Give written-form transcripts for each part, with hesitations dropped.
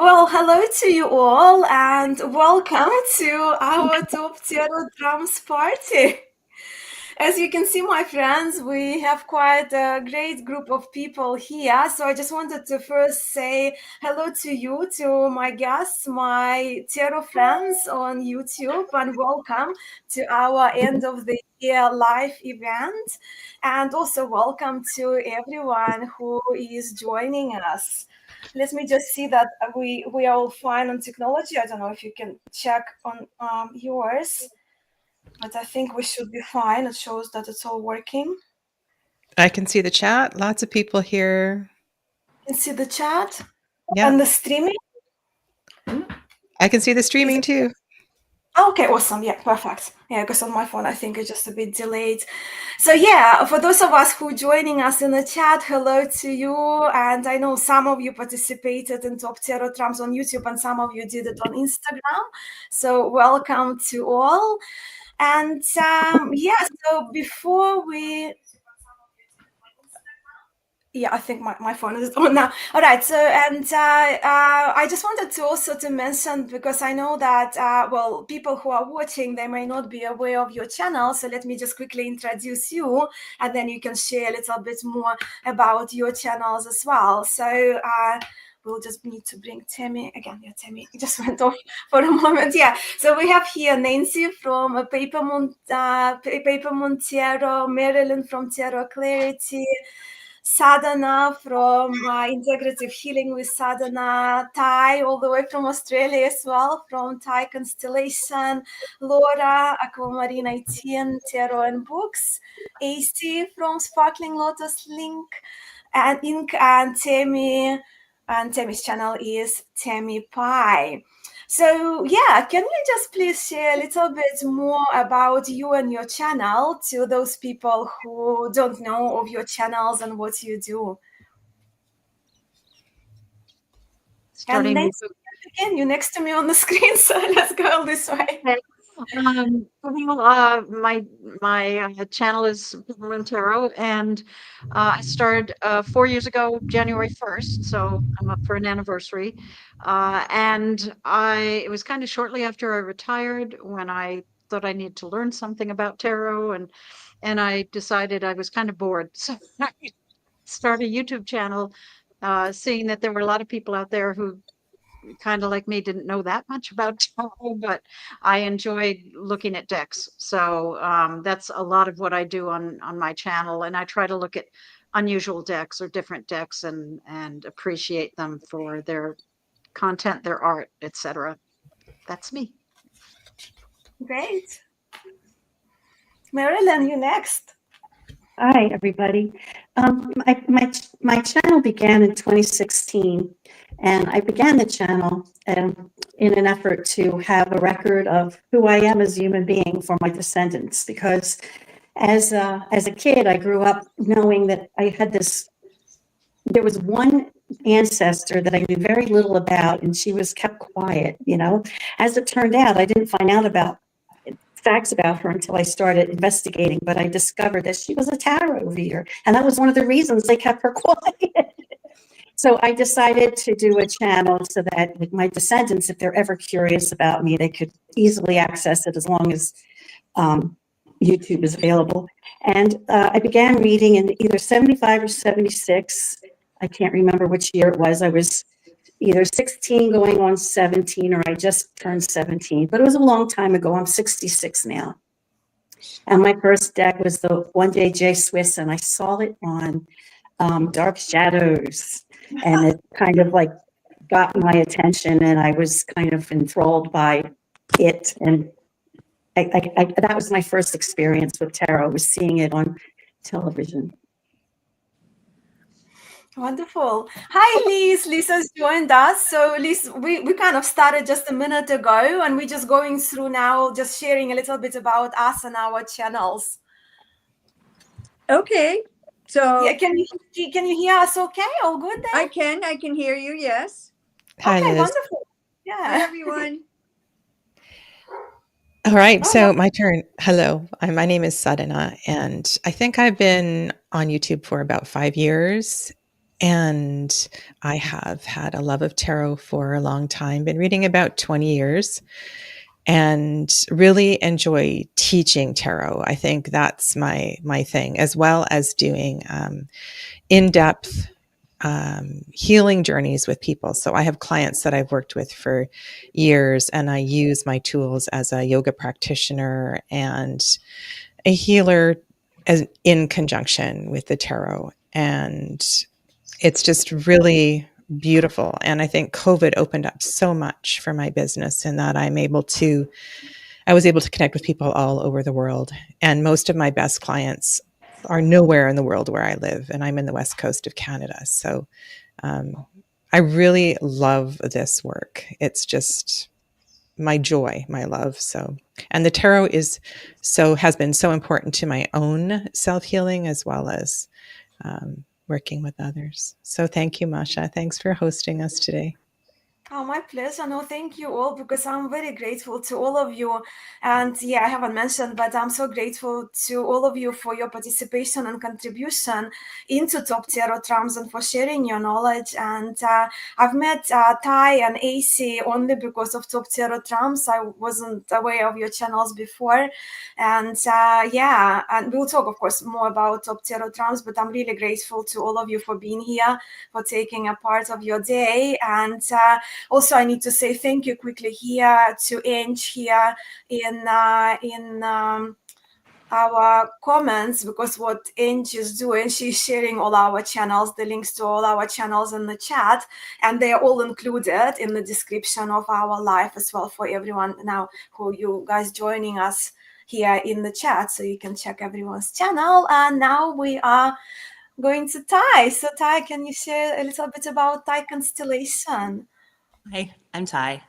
Well, hello to you all, and welcome to our Top Zero Drums party. As you can see, my friends, we have quite a great group of people here. So I just wanted to first say hello to you, to my guests, my Zero friends on YouTube, and welcome to our end of the year live event. And also welcome to everyone who is joining us. Let me just see that we are all fine on technology. I don't know if you can check on yours, but I think we should be fine. It shows that it's all working. I can see the chat. Lots of people here. You can see the chat Yeah, and the streaming. I can see the Is streaming it? too. Okay, awesome. Yeah, perfect. Yeah, because on my phone, I think it's just a bit delayed. So yeah, for those of us who joining us in the chat, hello to you. And I know some of you participated in Top Zero Drums on YouTube and some of you did it on Instagram. So welcome to all. And yeah, so before we yeah, I think my phone is on now. All right. So, and I just wanted to also to mention, because I know that, well, people who are watching, they may not be aware of your channel. So let me just quickly introduce you, and then you can share a little bit more about your channels as well. So we'll just need to bring Tammy again. Yeah, Tammy just went off for a moment. Yeah. So we have here Nancy from Paper Montiero, Marilyn from Zero Clarity, Sadhana from Integrative Healing with Sadhana, Thai, all the way from Australia as well, from Thai Constellation, Laura, Aquamarine 18, Tarot and Books, Acey from Sparkling Lotus Link and Ink, and Tammy, and Tammy's channel is Tammy Pie. So yeah, can you just please share a little bit more about you and your channel to those people who don't know of your channels and what you do? And Starting. Nancy, again, you're next to me on the screen, so let's go this way. Okay. My channel is Marilyn Tarot, and I started 4 years ago, January 1st. So I'm up for an anniversary. And it was kind of shortly after I retired when I thought I needed to learn something about tarot, and I decided I was kind of bored, so I started a YouTube channel, seeing that there were a lot of people out there who kind of like me didn't know that much about tarot, but I enjoyed looking at decks. So that's a lot of what I do on my channel, and I try to look at unusual decks or different decks and appreciate them for their content, their art, etc. That's me. Great. Marilyn, you next. Hi, everybody. My channel began in 2016, and I began the channel in an effort to have a record of who I am as a human being for my descendants. Because as a kid, I grew up knowing that there was one ancestor that I knew very little about, and she was kept quiet. As it turned out, I didn't find out about facts about her until I started investigating, but I discovered that she was a tarot reader, and that was one of the reasons they kept her quiet. So I decided to do a channel so that my descendants, if they're ever curious about me, they could easily access it as long as YouTube is available. And I began reading in either 75 or 76. I can't remember which year it was. I was either 16 going on 17, or I just turned 17, but it was a long time ago. I'm 66 now. And my first deck was the One Day J Swiss, and I saw it on Dark Shadows, and it kind of like got my attention, and I was kind of enthralled by it. And that was my first experience with tarot, was seeing it on television. Wonderful. Hi, Liz. Liz has joined us. So, Liz, we kind of started just a minute ago, and we're just going through now, just sharing a little bit about us and our channels. Okay. So yeah, can you hear us okay? All good there? I can hear you, yes. Hi, Okay, Liz. wonderful. Yeah. Hi, everyone. All right, so my turn. Hello, my name is Sadhana, and I think I've been on YouTube for about 5 years. And I have had a love of tarot for a long time, been reading about 20 years, and really enjoy teaching tarot. I think that's my thing, as well as doing in-depth healing journeys with people. So I have clients that I've worked with for years, and I use my tools as a yoga practitioner and a healer as in conjunction with the tarot. And it's just really beautiful. And I think COVID opened up so much for my business in that I was able to connect with people all over the world. And most of my best clients are nowhere in the world where I live, and I'm in the west coast of Canada. So I really love this work. It's just my joy, my love. So, and the tarot has been so important to my own self-healing as well as working with others. So thank you, Masha. Thanks for hosting us today. Oh, my pleasure. No, thank you all, because I'm very grateful to all of you. And yeah, I haven't mentioned, but I'm so grateful to all of you for your participation and contribution into Top Tarot Trumps and for sharing your knowledge. And I've met Ty and Acey only because of Top Tarot Trumps. I wasn't aware of your channels before. And yeah, and we'll talk, of course, more about Top Tarot Trumps, but I'm really grateful to all of you for being here, for taking a part of your day. And also, I need to say thank you quickly here to Ange here in our comments, because what Ange is doing, she's sharing all our channels, the links to all our channels in the chat, and they are all included in the description of our live as well for everyone now who you guys joining us here in the chat, so you can check everyone's channel. And now we are going to Ty. So Ty, can you share a little bit about Ty Constellation? Hi, I'm Ty.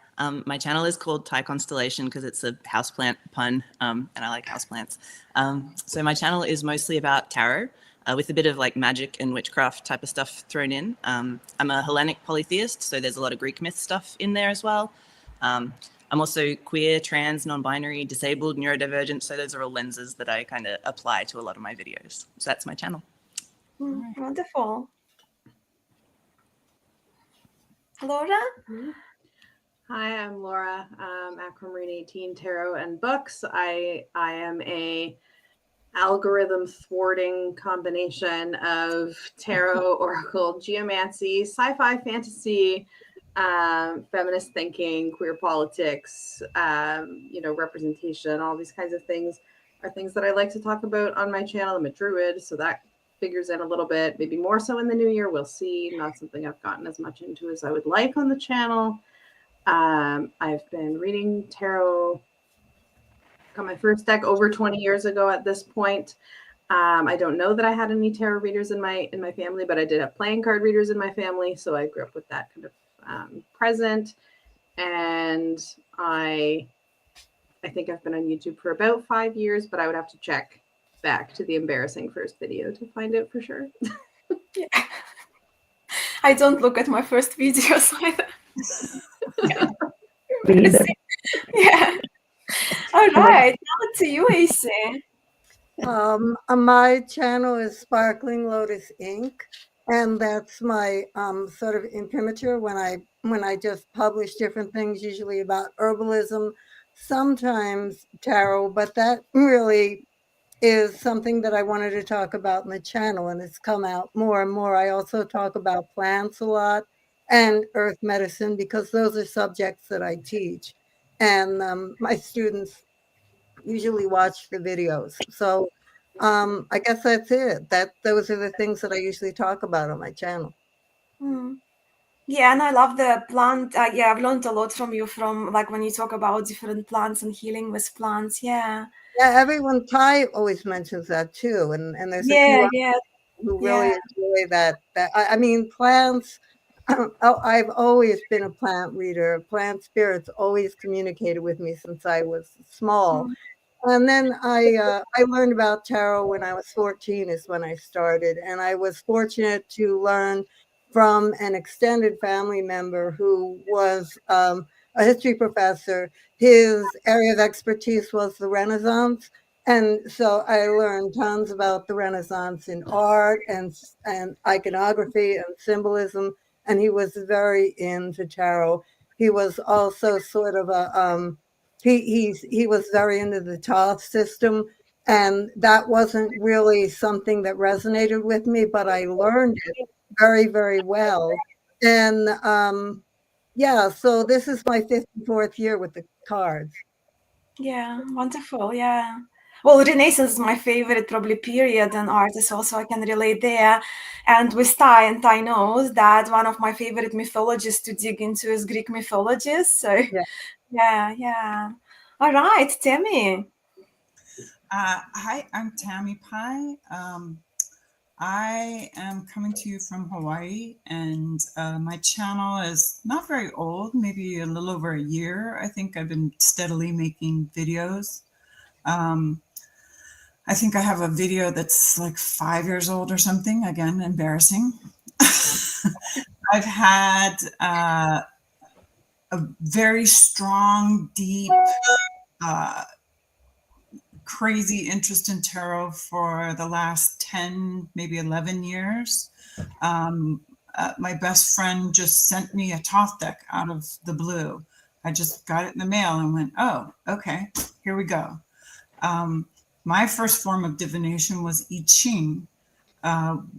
My channel is called Ty Constellation because it's a houseplant pun, and I like houseplants. So my channel is mostly about tarot, with a bit of like magic and witchcraft type of stuff thrown in. I'm a Hellenic polytheist, so there's a lot of Greek myth stuff in there as well. I'm also queer, trans, non-binary, disabled, neurodivergent, so those are all lenses that I kind of apply to a lot of my videos. So that's my channel. Wonderful. Laura? Hi, I'm Laura, Acromarine 18 Tarot and Books. I am a algorithm thwarting combination of tarot, oracle, geomancy, sci-fi, fantasy, feminist thinking, queer politics, representation. All these kinds of things are things that I like to talk about on my channel. I'm a druid, so that figures in a little bit, maybe more so in the new year. We'll see. Not something I've gotten as much into as I would like on the channel. I've been reading tarot. Got my first deck over 20 years ago at this point. I don't know that I had any tarot readers in my family, but I did have playing card readers in my family, so I grew up with that kind of present. And I think I've been on YouTube for about 5 years, but I would have to check back to the embarrassing first video to find it for sure. Yeah. I don't look at my first videos either. Yeah. All right. Now to you, Acey. My channel is Sparkling Lotus Ink, and that's my sort of imprimatur when I just publish different things, usually about herbalism, sometimes tarot, but that really is something that I wanted to talk about in the channel, and it's come out more and more. I also talk about plants a lot and earth medicine because those are subjects that I teach, and my students usually watch the videos. So I guess that's it. Those are the things that I usually talk about on my channel. Yeah, and I love the plant. Yeah, I've learned a lot from you, from like when you talk about different plants and healing with plants. Yeah. Yeah, Ty always mentions that too, and there's a few Yeah. who really enjoy that. I mean, plants. I've always been a plant reader. Plant spirits always communicated with me since I was small. And then I learned about tarot when I was 14 is when I started. And I was fortunate to learn from an extended family member who was a history professor. His area of expertise was the Renaissance. And so I learned tons about the Renaissance in art and iconography and symbolism. And he was very into tarot. He was also sort of a he was very into the Thoth system, and that wasn't really something that resonated with me, but I learned it very, very well. And yeah, so this is my 54th year with the cards. Yeah, wonderful. Yeah. Well, Renaissance is my favorite probably period and artist also. I can relate there. And with Ty, and Ty knows that one of my favorite mythologies to dig into is Greek mythologies. So Yeah. yeah. All right, Tammy. Hi, I'm Tammy Pie. I am coming to you from Hawaii, and my channel is not very old, maybe a little over a year. I think I've been steadily making videos. I think I have a video that's like 5 years old or something. Again, embarrassing. I've had a very strong, deep, crazy interest in tarot for the last 10, maybe 11 years. My best friend just sent me a Thoth deck out of the blue. I just got it in the mail and went, oh, okay, here we go. My first form of divination was I Ching.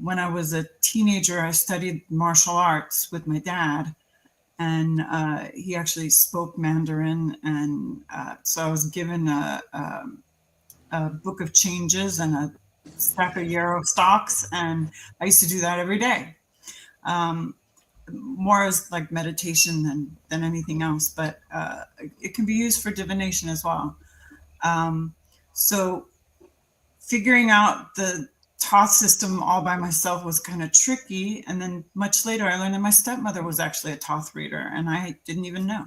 When I was a teenager, I studied martial arts with my dad, and he actually spoke Mandarin. And so I was given a book of changes and a stack of yarrow stalks, and I used to do that every day. More as like meditation than anything else, but it can be used for divination as well. So figuring out the Thoth system all by myself was kind of tricky. And then much later, I learned that my stepmother was actually a Thoth reader, and I didn't even know.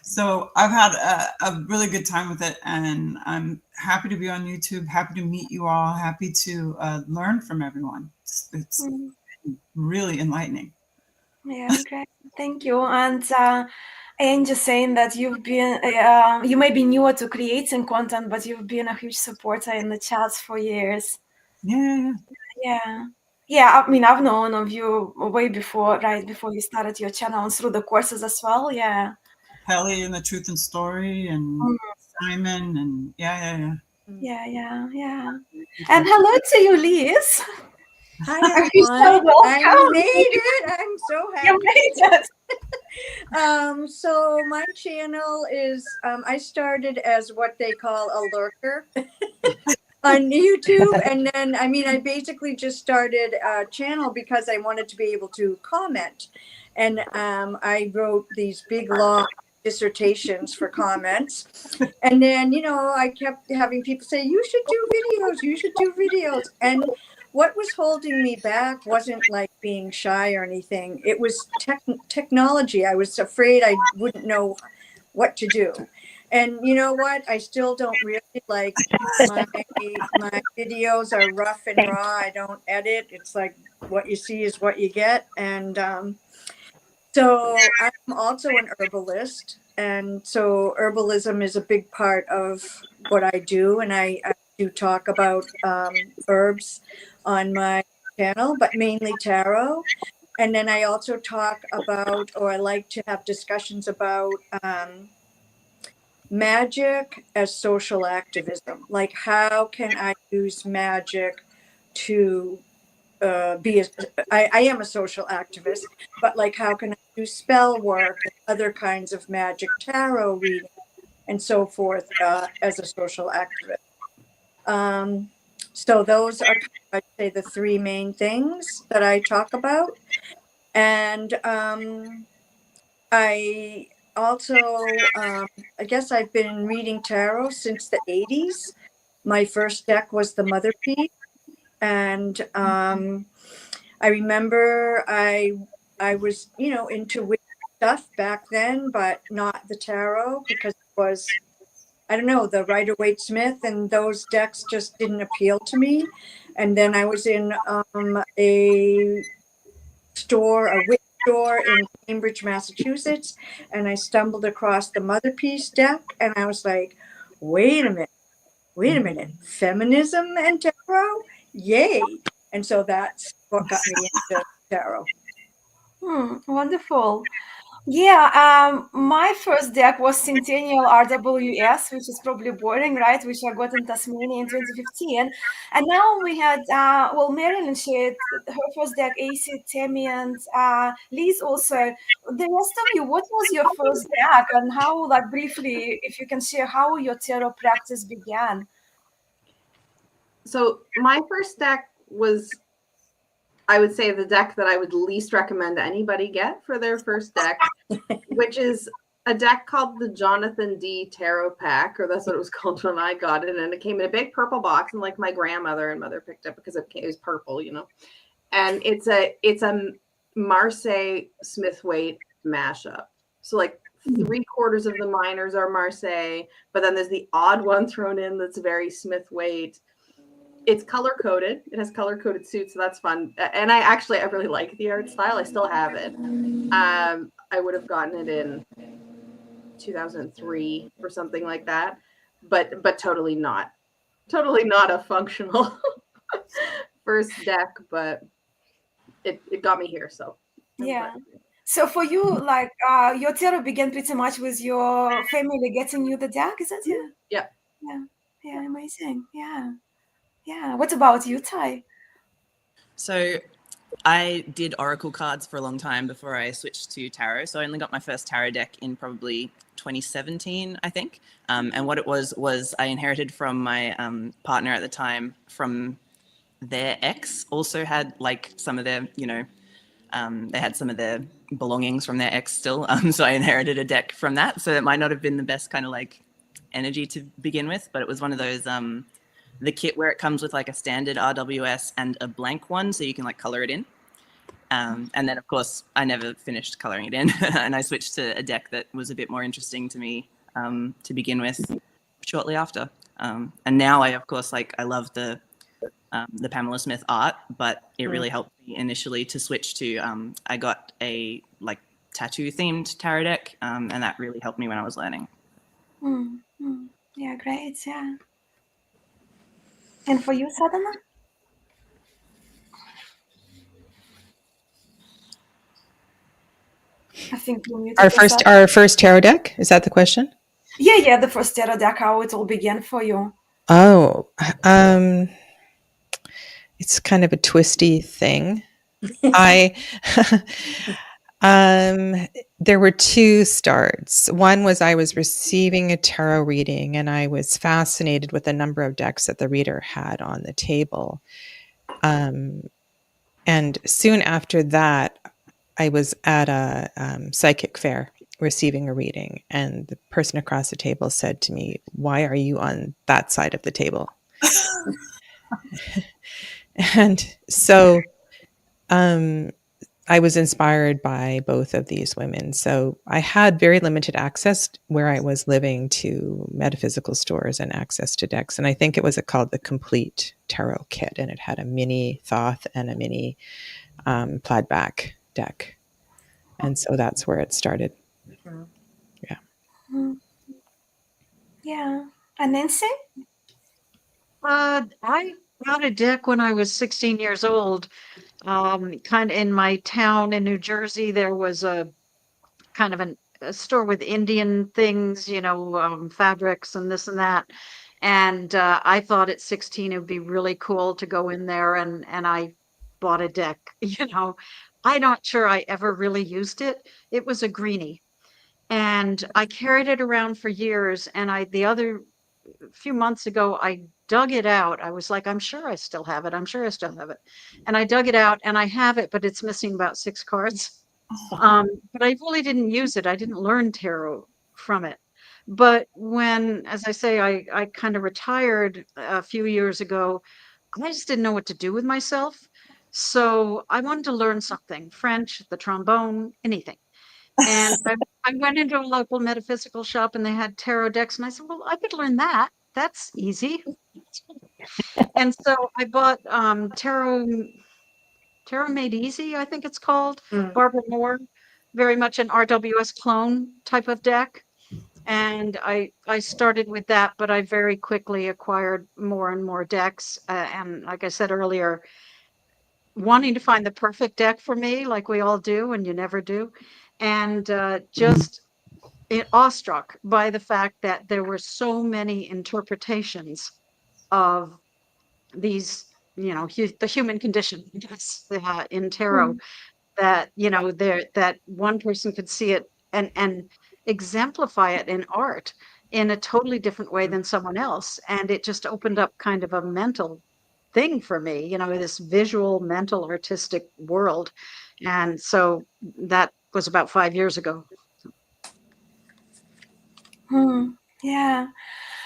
So I've had a really good time with it, and I'm happy to be on YouTube, happy to meet you all, happy to learn from everyone. It's really enlightening. Yeah, great. Thank you. And just saying that you've been, you may be newer to creating content, but you've been a huge supporter in the chats for years. Yeah. Yeah, I mean, I've known of you way before, right before you started your channel and through the courses as well. Yeah. Pelly and the Truth and Story and Simon and yeah. Yeah. And hello to you, Liz. Hi, Are you so everyone. I welcome? made it. I'm so happy. You made it. So my channel is, I started as what they call a lurker on YouTube. And then, I mean, I basically just started a channel because I wanted to be able to comment. And I wrote these big, long dissertations for comments. And then, you know, I kept having people say, you should do videos. And what was holding me back wasn't like being shy or anything. It was technology. I was afraid I wouldn't know what to do. And you know what? I still don't really like my videos are rough and raw. I don't edit. It's like what you see is what you get. And so I'm also an herbalist. And so herbalism is a big part of what I do. And I do talk about herbs on my channel, but mainly tarot. And then I also talk about, or I like to have discussions about magic as social activism. Like, how can I use magic to I am a social activist, but like, how can I do spell work and other kinds of magic, tarot reading, and so forth as a social activist? So those are, I'd say, the three main things that I talk about. And I also, I guess I've been reading tarot since the 80s. My first deck was the Mother Piece. And I remember I was, you know, into witch stuff back then, but not the tarot, because it was, I don't know, the Rider-Waite-Smith and those decks just didn't appeal to me. And then I was in a witch store in Cambridge, Massachusetts, and I stumbled across the Mother Piece deck, and I was like, wait a minute, wait a minute, feminism and tarot? Yay. And so that's what got me into tarot. Wonderful. Yeah, my first deck was Centennial RWS, which is probably boring, right? Which I got in Tasmania in 2015. And now we had, well, Marilyn shared her first deck, Acey, Tammy, and Liz also. The rest of you, what was your first deck and how, like briefly, if you can share how your tarot practice began? So my first deck was, I would say, the deck that I would least recommend anybody get for their first deck, which is a deck called the Jonathan D. Tarot Pack, or that's what it was called when I got it. And it came in a big purple box, and like my grandmother and mother picked up because it was purple, you know. And it's a Marseille Smithwaite mashup. So like 3/4 of the minors are Marseille, but then there's the odd one thrown in that's very Smithwaite. It's color coded. It has color coded suits, so that's fun. And I really like the art style. I still have it. I would have gotten it in 2003 or something like that, but totally not a functional first deck. But it got me here. So yeah. So for you, like your tarot began pretty much with your family getting you the deck, is that it? Yeah. Yeah, amazing. Yeah. What about you, Ty? So I did oracle cards for a long time before I switched to tarot. So I only got my first tarot deck in probably 2017, I think. And what it was I inherited from my partner at the time from their ex. Also had like some of their, they had some of their belongings from their ex still. So I inherited a deck from that. So it might not have been the best kind of like energy to begin with, but it was one of those the kit where it comes with like a standard RWS and a blank one, so you can like color it in. And then of course I never finished coloring it in, and I switched to a deck that was a bit more interesting to me to begin with shortly after. And now I of course I love the Pamela Smith art, but it really helped me initially to switch to I got a like tattoo themed tarot deck, and that really helped me when I was learning. Yeah, great. Yeah. And for you, Sadhana? I think you muted Our first tarot deck, is that the question? Yeah, the first tarot deck, how it all began for you. Oh, it's kind of a twisty thing. There were two starts. One was I was receiving a tarot reading, and I was fascinated with the number of decks that the reader had on the table. And soon after that, I was at a psychic fair receiving a reading, and the person across the table said to me, "Why are you on that side of the table?" And so I was inspired by both of these women. So I had very limited access where I was living to metaphysical stores and access to decks. And I think it was called the Complete Tarot Kit. And it had a mini Thoth and a mini plaid back deck. And so that's where it started. Yeah. Yeah. And Nancy? I got a deck when I was 16 years old. Kind of in my town in New Jersey, there was a kind of a store with Indian things, fabrics and this and that. And I thought at 16 it would be really cool to go in there, and I bought a deck. I'm not sure I ever really used it. It was a greenie, and I carried it around for years. And a few months ago, I dug it out. I was like, I'm sure I still have it. I'm sure I still have it. And I dug it out, and I have it, but it's missing about 6 cards. But I really didn't use it. I didn't learn tarot from it. But when, as I say, I kind of retired a few years ago, I just didn't know what to do with myself. So I wanted to learn something, French, the trombone, anything. And I went into a local metaphysical shop, and they had tarot decks. And I said, well, I could learn that. That's easy. And so I bought Tarot Made Easy, I think it's called. Barbara Moore, very much an RWS clone type of deck. And I started with that, but I very quickly acquired more and more decks. And like I said earlier, wanting to find the perfect deck for me, like we all do, and you never do. And just awestruck by the fact that there were so many interpretations of these, the human condition, yes, in tarot, that, that one person could see it and exemplify it in art in a totally different way than someone else. And it just opened up kind of a mental thing for me, this visual, mental, artistic world. And so that was about 5 years ago. Yeah.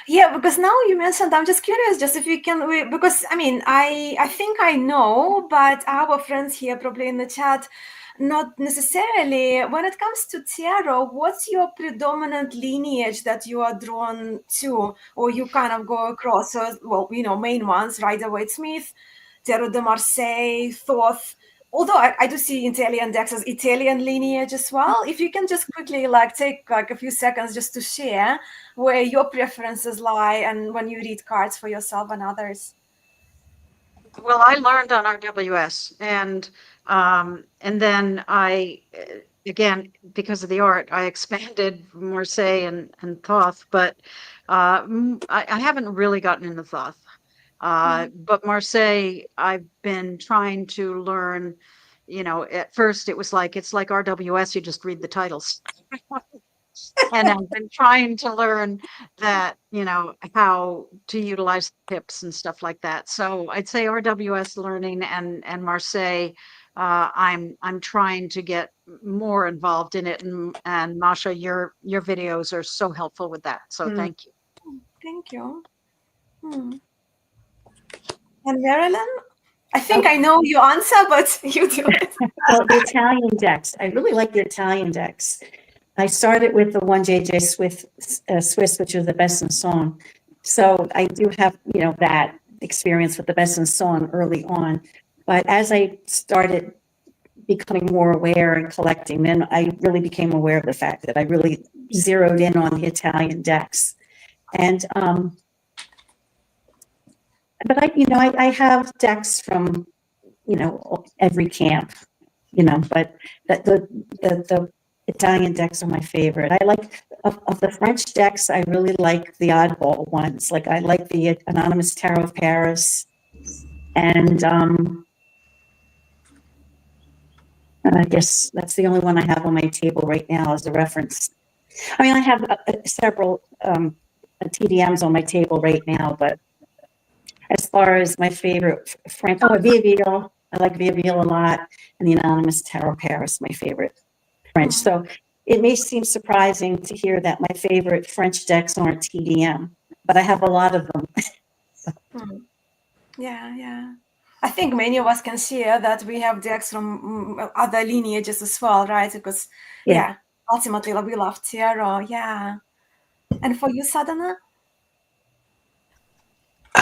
Yeah, because now you mentioned, I'm just curious, just if you can, because I mean, I think I know, but our friends here probably in the chat, not necessarily. When it comes to tarot, what's your predominant lineage that you are drawn to, or you kind of go across? So, well, main ones, Rider-Waite-Smith, Tarot de Marseille, Thoth. Although I do see Italian decks as Italian lineage as well. If you can just quickly take a few seconds just to share where your preferences lie and when you read cards for yourself and others. Well, I learned on RWS, and then I, again, because of the art, I expanded Marseille and Thoth, but I haven't really gotten into Thoth. But Marseille, I've been trying to learn. At first it was like, it's like RWS, you just read the titles. And I've been trying to learn that, how to utilize tips and stuff like that. So I'd say RWS learning and Marseille, I'm trying to get more involved in it. And Mascha, your videos are so helpful with that. So thank you. Thank you. And Marilyn? I think I know your answer, but you do it. Well, the Italian decks. I really like the Italian decks. I started with the one JJ Swiss, which was the best in song. So I do have, that experience with the best in song early on. But as I started becoming more aware and collecting, then I really became aware of the fact that I really zeroed in on the Italian decks. And but I have decks from, every camp, but the Italian decks are my favorite. I like, of the French decks, I really like the oddball ones. Like I like the Anonymous Tarot of Paris, and I guess that's the only one I have on my table right now as a reference. I mean, I have several TDMs on my table right now, but as far as my favorite French, Vieville, I like Vieville a lot, and the Anonymous Tarot of Paris, my favorite French. So it may seem surprising to hear that my favorite French decks aren't TDM, but I have a lot of them. Yeah. I think many of us can share that we have decks from other lineages as well, right? Because, ultimately we love tarot, And for you, Sadhana?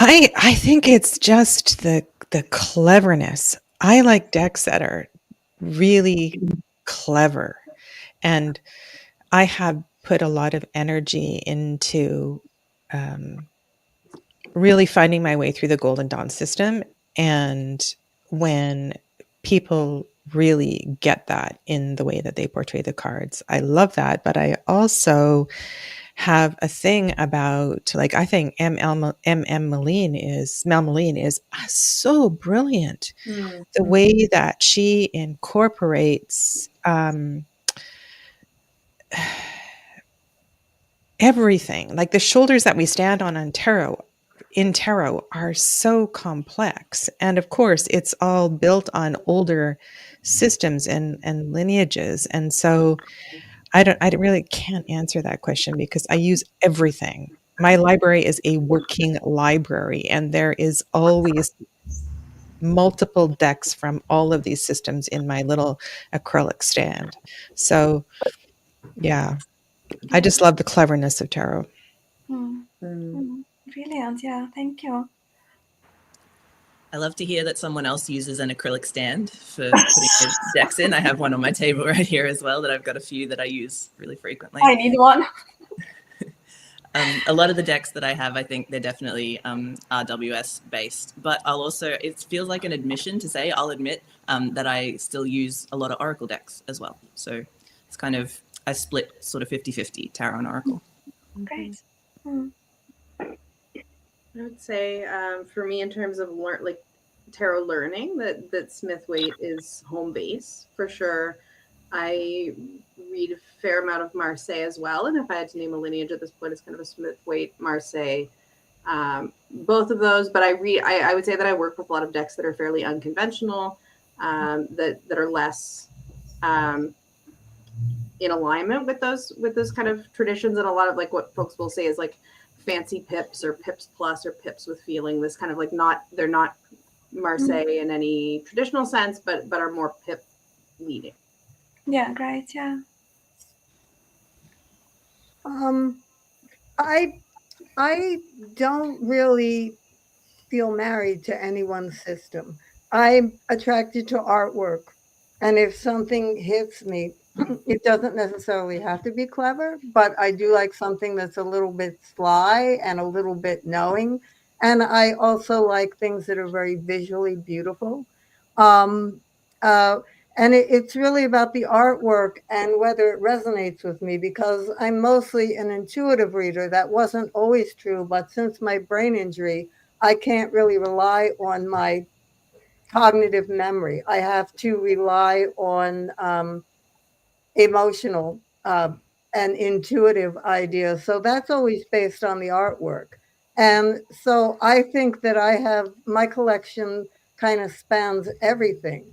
I think it's just the cleverness. I like decks that are really clever, and I have put a lot of energy into really finding my way through the Golden Dawn system. And when people really get that in the way that they portray the cards, I love that. But I also have a thing about, I think Mel Meline is so brilliant. The way that she incorporates everything, like the shoulders that we stand on in tarot are so complex. And of course, it's all built on older systems and lineages. And so I really can't answer that question because I use everything. My library is a working library, and there is always multiple decks from all of these systems in my little acrylic stand. So yeah, I just love the cleverness of tarot. Brilliant. Yeah, thank you. I love to hear that someone else uses an acrylic stand for putting their decks in. I have one on my table right here as well that I've got a few that I use really frequently. I need one. A lot of the decks that I have, I think they're definitely RWS based, but I'll also, it feels like an admission to say, I'll admit that I still use a lot of Oracle decks as well. So it's kind of, I split sort of 50-50 Tarot and Oracle. Great. I would say for me, in terms of tarot learning, that Smith-Waite is home base for sure. I read a fair amount of Marseille as well, and if I had to name a lineage at this point, it's kind of a Smith-Waite, Marseille, both of those. But I would say that I work with a lot of decks that are fairly unconventional, that are less in alignment with those kind of traditions, and a lot of like what folks will say is like fancy pips or pips plus or pips with feeling. This kind of like they're not Marseille in any traditional sense, but are more pip leading. Yeah, great. Yeah. I don't really feel married to anyone's system. I'm attracted to artwork, and if something hits me, it doesn't necessarily have to be clever, but I do like something that's a little bit sly and a little bit knowing. And I also like things that are very visually beautiful. Um, and it's really about the artwork and whether it resonates with me, because I'm mostly an intuitive reader. That wasn't always true, but since my brain injury, I can't really rely on my cognitive memory. I have to rely on emotional and intuitive ideas. So that's always based on the artwork. And so I think that I have my collection kind of spans everything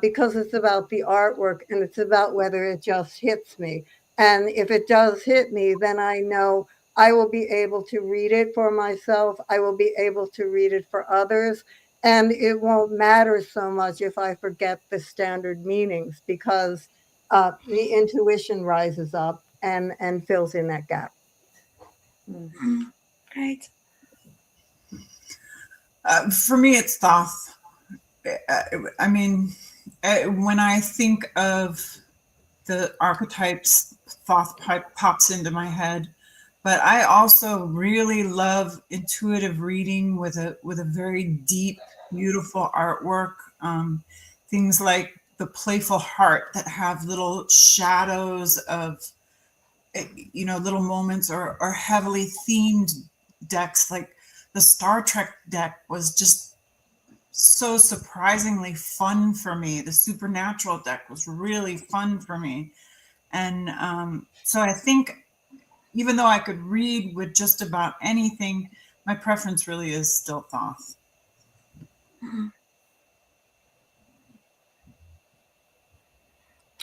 because it's about the artwork and it's about whether it just hits me. And if it does hit me, then I know I will be able to read it for myself. I will be able to read it for others. And it won't matter so much if I forget the standard meanings, because the intuition rises up and fills in that gap. Great. For me, it's Thoth. I mean, when I think of the archetypes, Thoth pops into my head. But I also really love intuitive reading with a very deep, beautiful artwork. Things like the Playful Heart that have little shadows of, little moments, or heavily themed decks. Like the Star Trek deck was just so surprisingly fun for me. The Supernatural deck was really fun for me. And so I think even though I could read with just about anything, my preference really is still Thoth.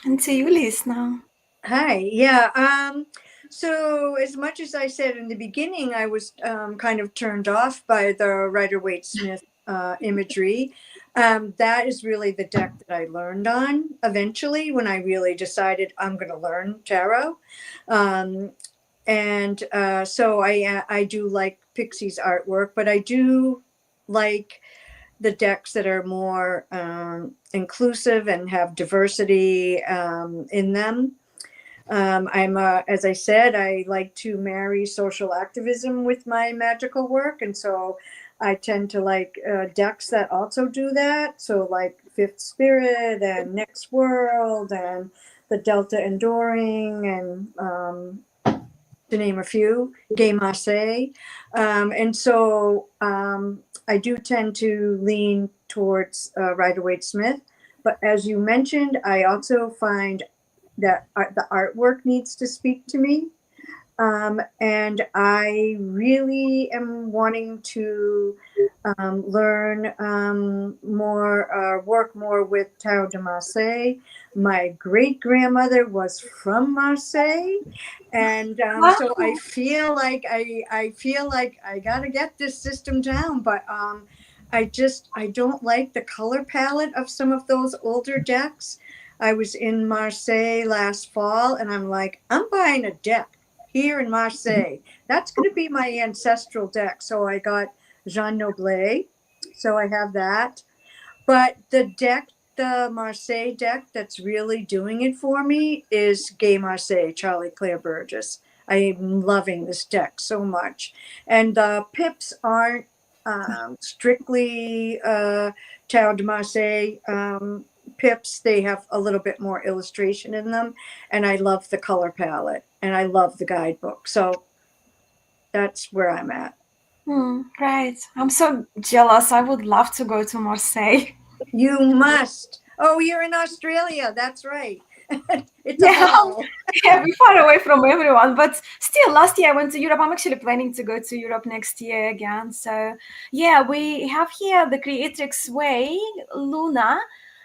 And to you, Liz, now. Hi. Yeah. So as much as I said in the beginning, I was kind of turned off by the Rider-Waite-Smith imagery. That is really the deck that I learned on eventually when I really decided I'm going to learn tarot. So I do like Pixie's artwork, but I do like the decks that are more inclusive and have diversity in them. As I said, I like to marry social activism with my magical work. And so I tend to like decks that also do that. So like Fifth Spirit and Next World and the Delta Enduring and to name a few, Gay Marseille. And so I do tend to lean towards Rider-Waite-Smith. But as you mentioned, I also find that the artwork needs to speak to me. And I really am wanting to learn more, work more with Tarot de Marseille. My great grandmother was from Marseille, and so I feel like I gotta get this system down. But I don't like the color palette of some of those older decks. I was in Marseille last fall, and I'm like, I'm buying a deck here in Marseille. That's going to be my ancestral deck. So I got Jean Noblet. So I have that. But the Marseille deck that's really doing it for me is Gay Marseille, Charlie Claire Burgess. I'm loving this deck so much. And the pips aren't strictly Tarot de Marseille pips. They have a little bit more illustration in them. And I love the color palette and I love the guidebook. So that's where I'm at. Great. I'm so jealous. I would love to go to Marseille. You must. Oh, you're in Australia. That's right. It's a Yeah, haul. yeah, we're far away from everyone, but still, last year I went to Europe. I'm actually planning to go to Europe next year again. So, yeah, we have here the Creatrix Way, Luna.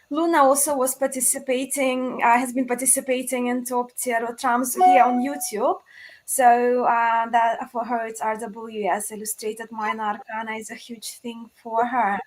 Luna also was participating, has been participating in Top Tarot Trams here on YouTube. So that for her, it's RWS Illustrated Minor Arcana is a huge thing for her.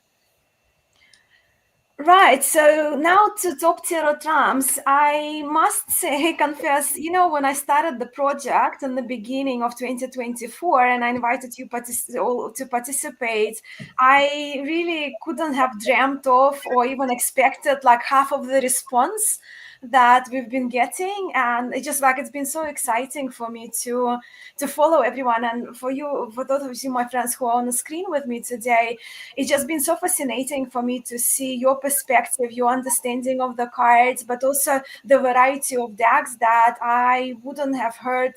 Right. So now to Top Tarot Trams, I must say, confess, when I started the project in the beginning of 2024 and I invited you to participate, I really couldn't have dreamt of or even expected like half of the response that we've been getting. And it's been so exciting for me to follow everyone. And for those of you, my friends who are on the screen with me today, it's just been so fascinating for me to see your perspective, your understanding of the cards, but also the variety of decks that I wouldn't have heard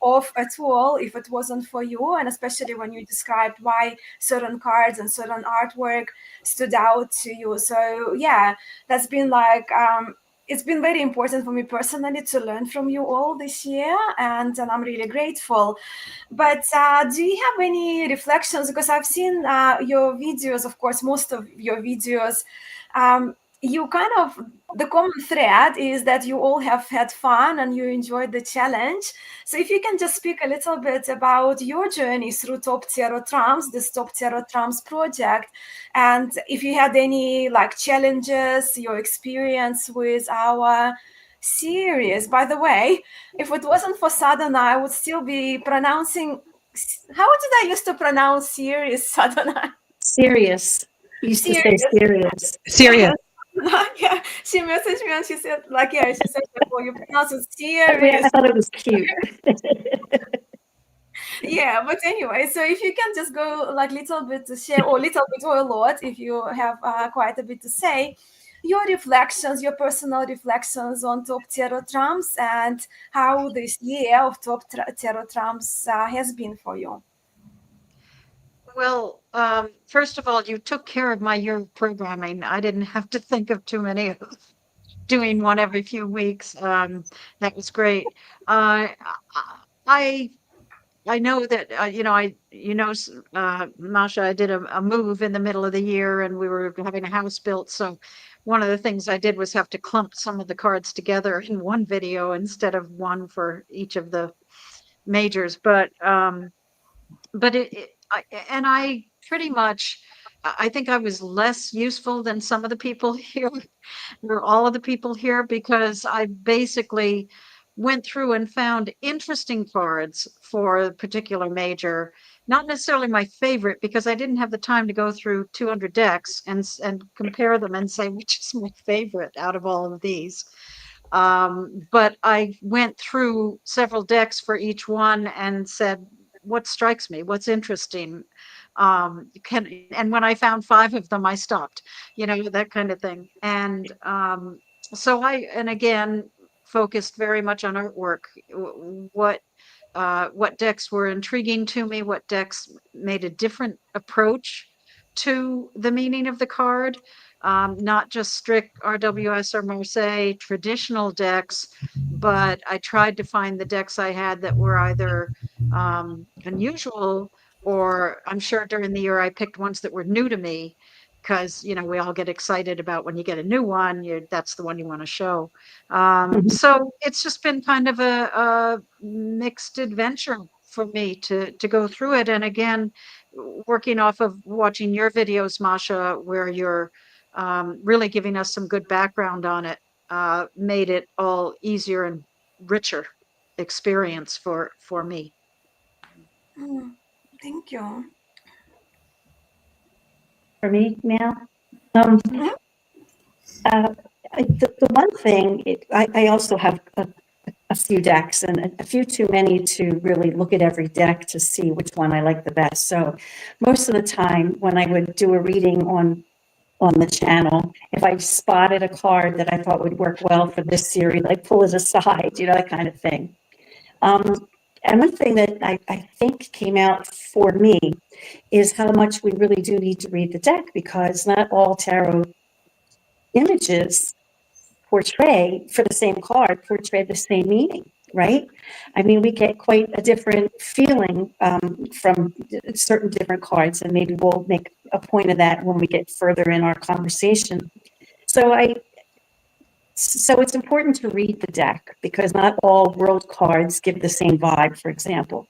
of at all if it wasn't for you, and especially when you described why certain cards and certain artwork stood out to you. So yeah, that's been it's been very important for me personally to learn from you all this year, and I'm really grateful. But do you have any reflections? Because I've seen your videos, of course, most of your videos. You the common thread is that you all have had fun and you enjoyed the challenge. So if you can just speak a little bit about your journey through Top Tarot Trams, this Top Tarot Trams project, and if you had any challenges, your experience with our series. By the way, if it wasn't for Sadhana, I would still be pronouncing. How did I used to pronounce series, Sadhana? Serious. Used to say serious. Serious. Yeah, she messaged me and she said, she said, well, you pronounce it I serious. thought it was cute. Yeah, but anyway, so if you can just go little bit to share, or little bit or a lot, if you have quite a bit to say, your reflections, your personal reflections on Top Tarot Trams and how this year of Top Tarot Trams has been for you. Well, first of all, you took care of my year of programming. I didn't have to think of too many of doing one every few weeks. That was great. I I know that Masha, I did a move in the middle of the year, and we were having a house built. So one of the things I did was have to clump some of the cards together in one video instead of one for each of the majors. But I pretty much, I think I was less useful than some of the people here, or all of the people here, because I basically went through and found interesting cards for a particular major, not necessarily my favorite, because I didn't have the time to go through 200 decks and compare them and say which is my favorite out of all of these. But I went through several decks for each one and said, what strikes me, what's interesting, and when I found 5 of them, I stopped, that kind of thing. And so and again, focused very much on artwork. What decks were intriguing to me, what decks made a different approach to the meaning of the card, not just strict RWS or Marseille traditional decks, but I tried to find the decks I had that were either unusual, or I'm sure during the year I picked ones that were new to me, because we all get excited about when you get a new one, that's the one you want to show. So it's just been kind of a mixed adventure for me to go through it. And again, working off of watching your videos, Masha, where you're really giving us some good background on it, made it all easier and richer experience for me. Thank you. For me, Mel, the one thing, I also have a few decks and a few too many to really look at every deck to see which one I like the best. So most of the time when I would do a reading on the channel, if I spotted a card that I thought would work well for this series, I'd pull it aside, that kind of thing. And one thing that I think came out for me is how much we really do need to read the deck, because not all tarot images portray for the same card, portray the same meaning, right? I mean, we get quite a different feeling from certain different cards, and maybe we'll make a point of that when we get further in our conversation. So it's important to read the deck, because not all world cards give the same vibe, for example.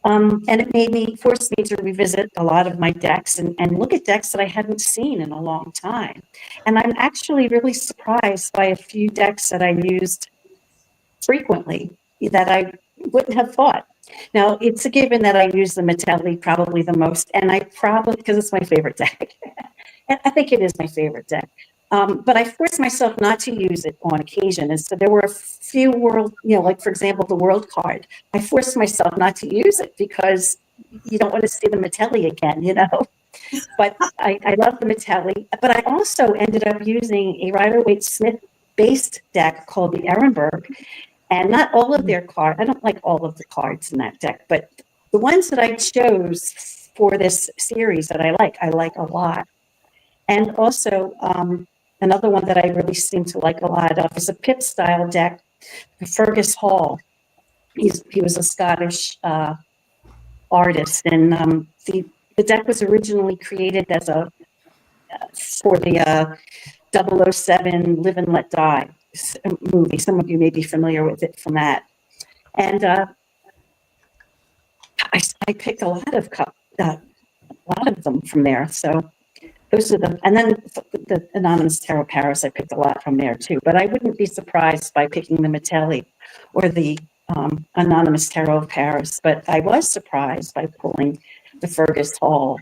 And it forced me to revisit a lot of my decks and look at decks that I hadn't seen in a long time. And I'm actually really surprised by a few decks that I used frequently that I wouldn't have thought. Now, it's a given that I use the Metelli probably the most, and because it's my favorite deck. And I think it is my favorite deck. But I forced myself not to use it on occasion. And so there were a few world, like for example, the world card. I forced myself not to use it because you don't want to see the Metelli again, But I love the Metelli. But I also ended up using a Rider-Waite-Smith based deck called the Ehrenberg. And not all of their cards, I don't like all of the cards in that deck, but the ones that I chose for this series that I like a lot. And also, another one that I really seem to like a lot of is a Pip style deck, Fergus Hall. He was a Scottish artist, and the deck was originally created as for the 007 Live and Let Die movie. Some of you may be familiar with it from that. And I picked a lot of them from there. So those are and then the Anonymous Tarot Paris, I picked a lot from there too. But I wouldn't be surprised by picking the Metelli or the Anonymous Tarot of Paris. But I was surprised by pulling the Fergus Hall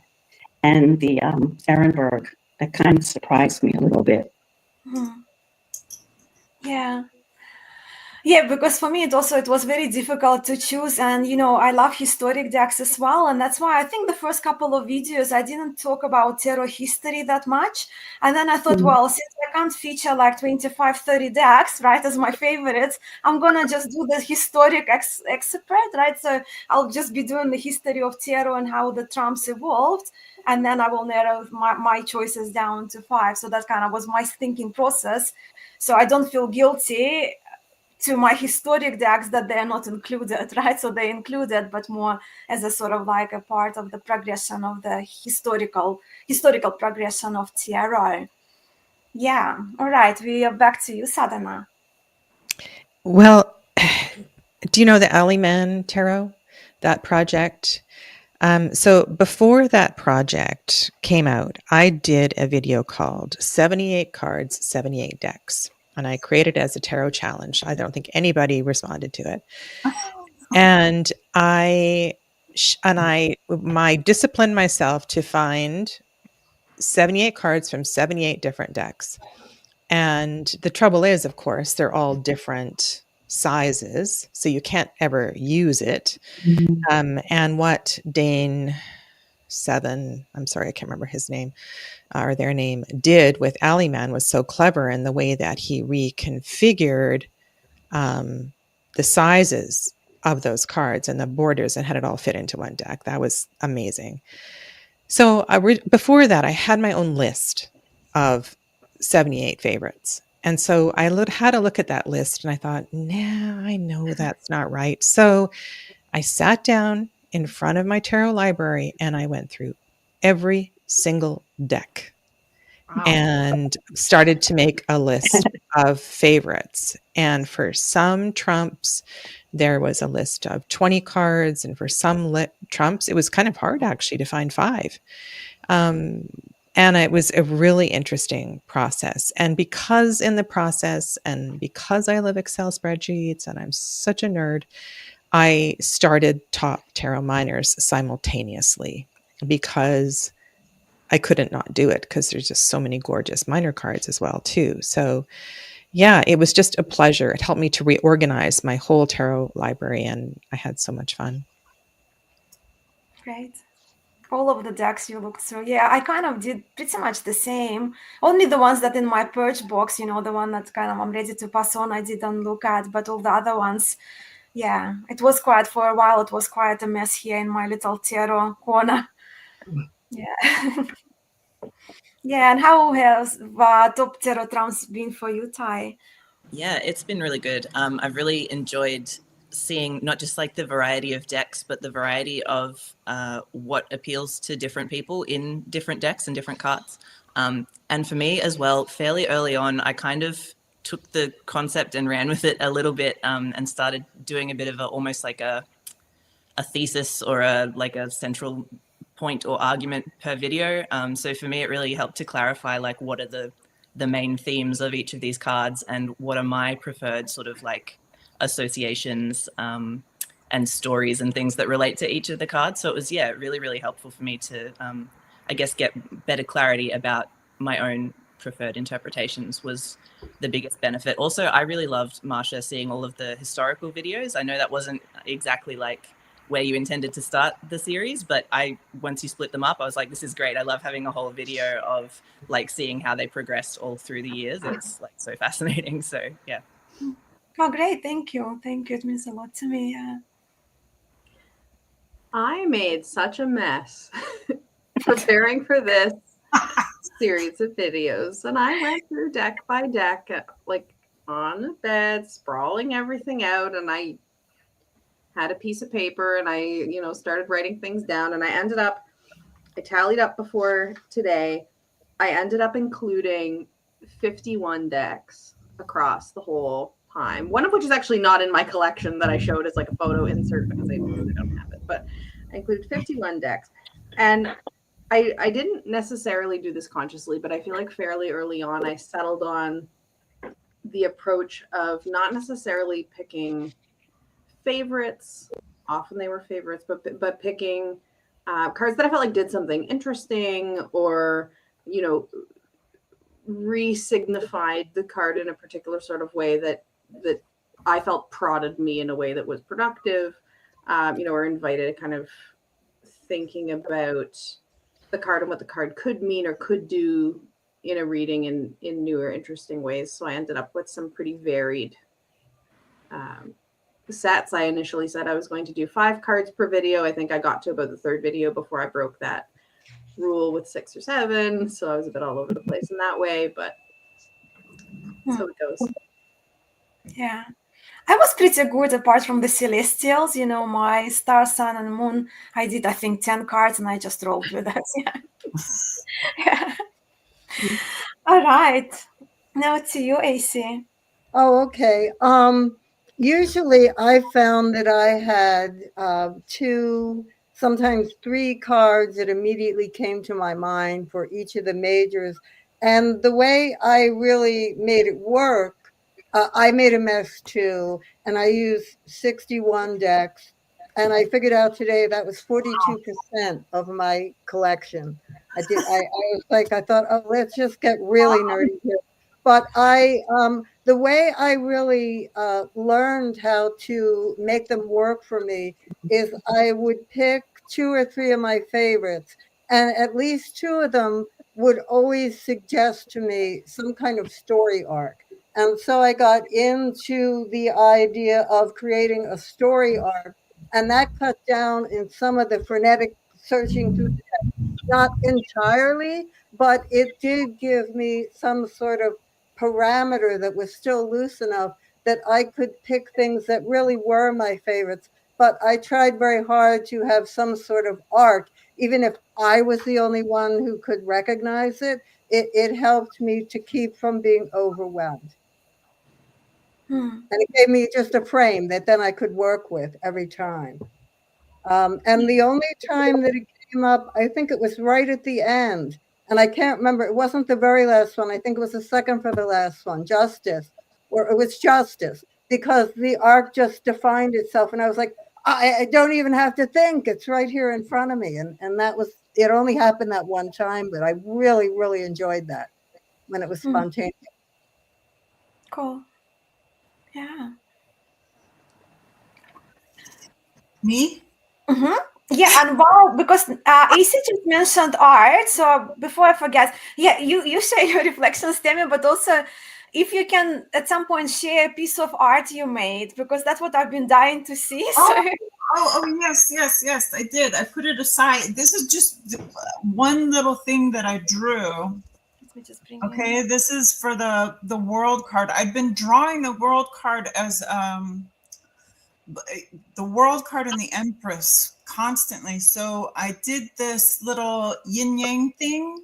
and the Ehrenberg. That kind of surprised me a little bit. Yeah. Yeah, because for me it was very difficult to choose, and I love historic decks as well, and that's why I think the first couple of videos I didn't talk about tarot history that much, and then I thought, well, since I can't feature like 25-30 decks, right, as my favorites, I'm gonna just do the historic expert, right? So I'll just be doing the history of tarot and how the trumps evolved, and then I will narrow my choices down to 5. So that kind of was my thinking process. So I don't feel guilty to my historic decks that they're not included, right? So they included, but more as a sort of like a part of the progression of the historical progression of tarot. Yeah. All right. We are back to you, Sadhana. Well, do you know the Alley Man Tarot, that project? So before that project came out, I did a video called 78 Cards, 78 Decks. And I created it as a tarot challenge. I don't think anybody responded to it. And I disciplined myself to find 78 cards from 78 different decks. And the trouble is, of course, they're all different sizes, so you can't ever use it. And what Dane Seven, I'm sorry, I can't remember his name, or their name, did with Alley Man was so clever in the way that he reconfigured the sizes of those cards and the borders and had it all fit into one deck. That was amazing. So before that, I had my own list of 78 favorites. And so I had a look at that list and I thought, nah, I know that's not right. So I sat down in front of my tarot library and I went through every single deck. Wow. And started to make a list of favorites. And for some trumps, there was a list of 20 cards. And for some trumps, it was kind of hard actually to find 5. And it was a really interesting process. And because in the process, and because I love Excel spreadsheets and I'm such a nerd, I started top tarot minors simultaneously because I couldn't not do it because there's just so many gorgeous minor cards as well too. So yeah, it was just a pleasure. It helped me to reorganize my whole tarot library, and I had so much fun. Great. All of the decks you looked through. Yeah, I kind of did pretty much the same. Only the ones that in my purge box, the one that kind of I'm ready to pass on, I didn't look at, but all the other ones, yeah, it was quite, for a while, it was quite a mess here in my little tarot corner. Yeah. Yeah, and how has top tarot trumps been for you, Ty? Yeah, it's been really good. I've really enjoyed seeing not just like the variety of decks, but the variety of what appeals to different people in different decks and different cards. And for me as well, fairly early on, I kind of took the concept and ran with it a little bit, and started doing a bit of almost like a thesis or a central point or argument per video. So for me, it really helped to clarify like what are the main themes of each of these cards and what are my preferred sort of like associations and stories and things that relate to each of the cards. So it was, really, really helpful for me to, I guess, get better clarity about my own preferred interpretations was the biggest benefit. Also, I really loved, Mascha, seeing all of the historical videos. I know that wasn't exactly like where you intended to start the series, but once you split them up, I was like, this is great. I love having a whole video of like seeing how they progressed all through the years. It's like so fascinating. So yeah. Oh, great. Thank you. It means a lot to me. I made such a mess preparing for this series of videos, and I went through deck by deck, like on the bed, sprawling everything out, and I had a piece of paper and I, started writing things down, and I tallied up before today. I ended up including 51 decks across the whole time. One of which is actually not in my collection that I showed as like a photo insert because I don't have it, but I included 51 decks. And I didn't necessarily do this consciously, but I feel like fairly early on, I settled on the approach of not necessarily picking favorites. Often they were favorites, but picking cards that I felt like did something interesting or, re-signified the card in a particular sort of way that I felt prodded me in a way that was productive, or invited kind of thinking about the card and what the card could mean or could do in a reading in new or interesting ways. So I ended up with some pretty varied sets. I initially said I was going to do 5 cards per video. I think I got to about the 3rd video before I broke that rule with 6 or 7. So I was a bit all over the place in that way, but so it goes. Yeah. I was pretty good apart from the celestials, my star, sun, and moon. I did, I think, 10 cards and I just rolled with that. Yeah. All right. Now to you, Acey. Oh, okay. Usually I found that I had 2, sometimes 3 cards that immediately came to my mind for each of the majors. And the way I really made it work, I made a mess too, and I used 61 decks. And I figured out today that was 42% of my collection. I was like, I thought, oh, let's just get really nerdy here. But the way I really learned how to make them work for me is I would pick 2 or 3 of my favorites, and at least 2 of them would always suggest to me some kind of story arc. And so I got into the idea of creating a story arc, and that cut down in some of the frenetic searching through the text. Not entirely, but it did give me some sort of parameter that was still loose enough that I could pick things that really were my favorites. But I tried very hard to have some sort of arc, even if I was the only one who could recognize it. It helped me to keep from being overwhelmed. And it gave me just a frame that then I could work with every time. And the only time that it came up, I think it was right at the end. And I can't remember, it wasn't the very last one. I think it was the second from the last one, Justice, or it was Justice, because the arc just defined itself. And I was like, I don't even have to think. It's right here in front of me. And that was, it only happened that one time, but I really, really enjoyed that when it was spontaneous. Cool. Yeah. Me? Mm-hmm. Yeah, and wow, because Acey just mentioned art. So before I forget, yeah, you share your reflections, Tammy, but also if you can at some point share a piece of art you made, because that's what I've been dying to see. So Yes, I did. I put it aside. This is just one little thing that I drew. let me just bring Okay, this is for the world card. I've been drawing the world card as the world card and the Empress constantly. So I did this little yin yang thing,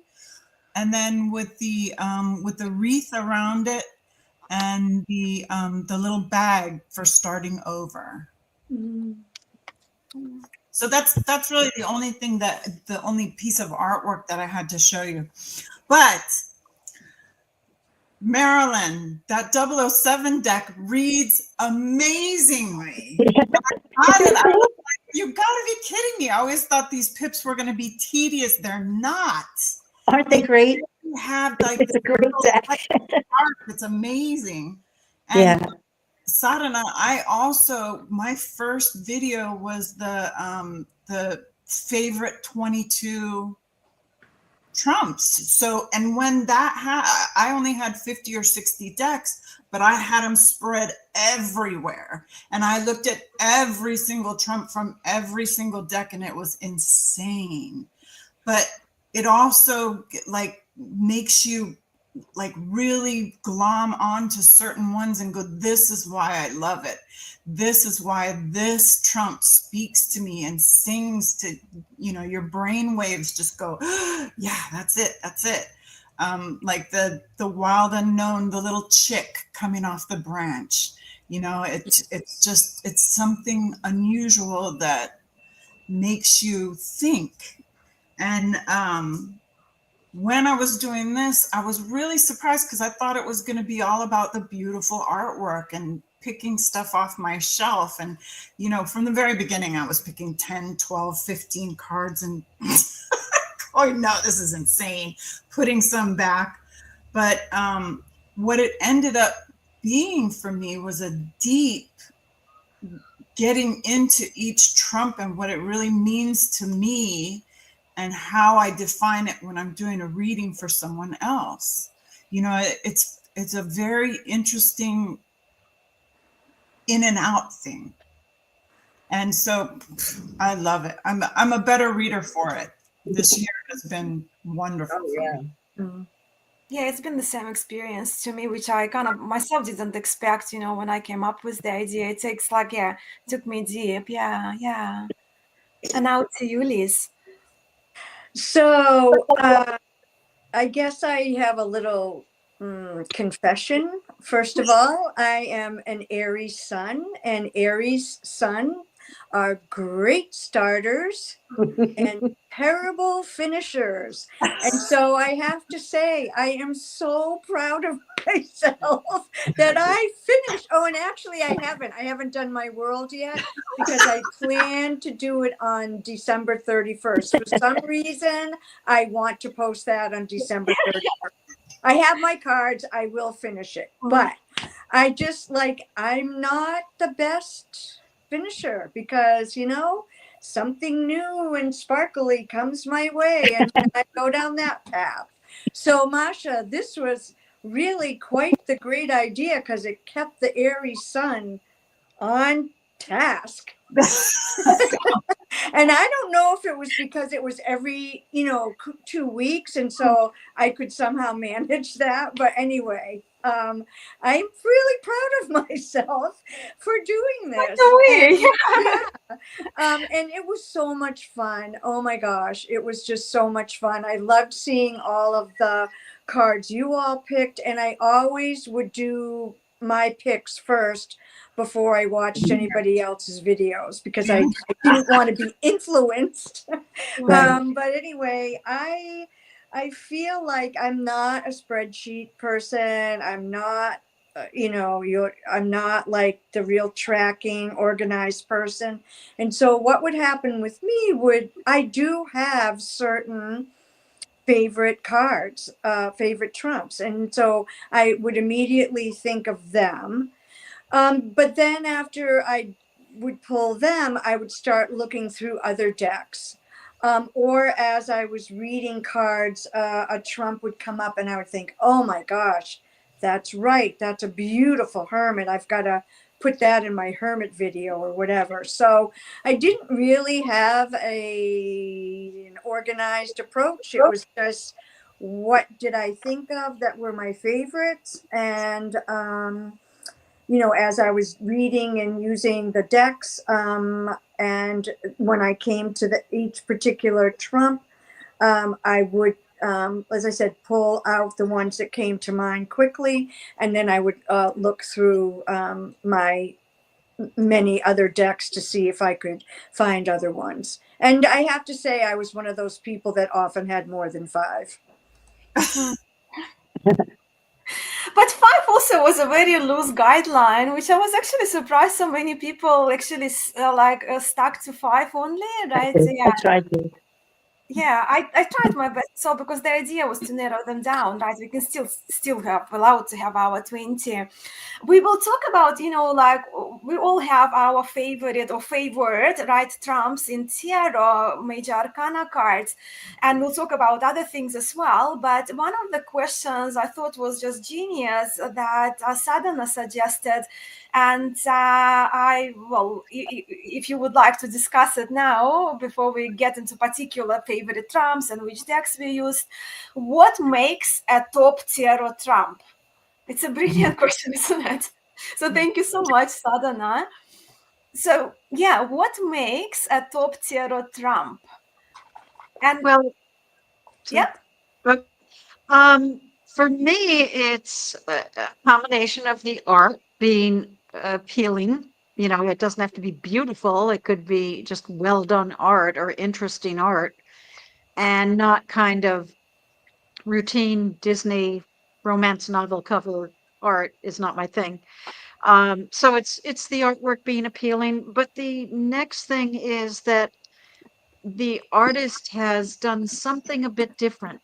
and then with the wreath around it, and the little bag for starting over. So that's really the only thing the only piece of artwork that I had to show you. But Marilyn, that 007 deck reads amazingly. I was like, you gotta be kidding me. I always thought these pips were gonna be tedious. They're not. Aren't they great? You have like It's a great deck. it's amazing. And Yeah. Sadhana, I also, my first video was the favorite 22 trumps. So, and when that I only had 50 or 60 decks, but I had them spread everywhere. And I looked at every single trump from every single deck, and it was insane. But it also like makes you like really glom onto certain ones and go, this is why I love it. This is why this trump speaks to me and sings to, you know, your brain waves just go, yeah, that's it. That's it. Like the wild unknown, the little chick coming off the branch, you know, it's just, it's something unusual that makes you think. And, when I was doing this, I was really surprised because I thought it was going to be all about the beautiful artwork and picking stuff off my shelf. And, you know, from the very beginning, I was picking 10, 12, 15 cards and, oh, no, this is insane, putting some back. But what it ended up being for me was a deep getting into each trump and what it really means to me and how I define it when I'm doing a reading for someone else. You know, it's a very interesting in and out thing. And so I love it. I'm a better reader for it. This year has been wonderful for me. Yeah, it's been the same experience to me, which I kind of myself didn't expect, you know, when I came up with the idea. It takes like, yeah, took me deep. Yeah, yeah. And now to you, Liz. So I guess I have a little confession. First of all, I am an Aries sun, and Aries sun are great starters and terrible finishers. And so I have to say, I am so proud of myself that I finished. Oh, and actually I haven't done my world yet because I plan to do it on December 31st. For some reason, I want to post that on December 31st. I have my cards. I will finish it, but I just like, I'm not the best finisher because, you know, something new and sparkly comes my way and I go down that path. So Masha, this was really quite the great idea because it kept the Aries sun on task. And I don't know if it was because it was every, you know, 2 weeks. And so I could somehow manage that. But anyway, I'm really proud of myself for doing this. And it was so much fun. Oh my gosh, it was just so much fun. I loved seeing all of the cards you all picked. And I always would do my picks first before I watched anybody else's videos because I didn't want to be influenced. But anyway, I feel like I'm not a spreadsheet person. I'm not, I'm not like the real tracking, organized person. And so what would happen with me I do have certain favorite cards, favorite trumps. And so I would immediately think of them. But then after I would pull them, I would start looking through other decks. Or as I was reading cards, a trump would come up and I would think, oh my gosh, that's right. That's a beautiful hermit. I've got to put that in my hermit video or whatever. So I didn't really have an organized approach. It was just, what did I think of that were my favorites? And, you know, as I was reading and using the decks, and when I came to each particular trump, I would, as I said, pull out the ones that came to mind quickly, and then I would look through my many other decks to see if I could find other ones. And I have to say, I was one of those people that often had more than 5. But 5 also was a very loose guideline, which I was actually surprised so many people actually stuck to 5 only, right? I tried to. Yeah, I tried my best. So because the idea was to narrow them down, right? We can still have allowed to have our 20. We will talk about, you know, like we all have our favorite or favorite, right, trumps in tarot, major arcana cards, and we'll talk about other things as well. But one of the questions I thought was just genius that Sadhana suggested, and if you would like to discuss it now before we get into particular favorite trumps and which decks we used, what makes a top tarot trump? It's a brilliant question, isn't it? So thank you so much, Sadhana. So yeah, what makes a top tarot trump? And Well, yeah, but for me, it's a combination of the art being appealing. You know, it doesn't have to be beautiful. It could be just well done art or interesting art, and not kind of routine Disney romance novel cover art is not my thing. So it's the artwork being appealing. But the next thing is that the artist has done something a bit different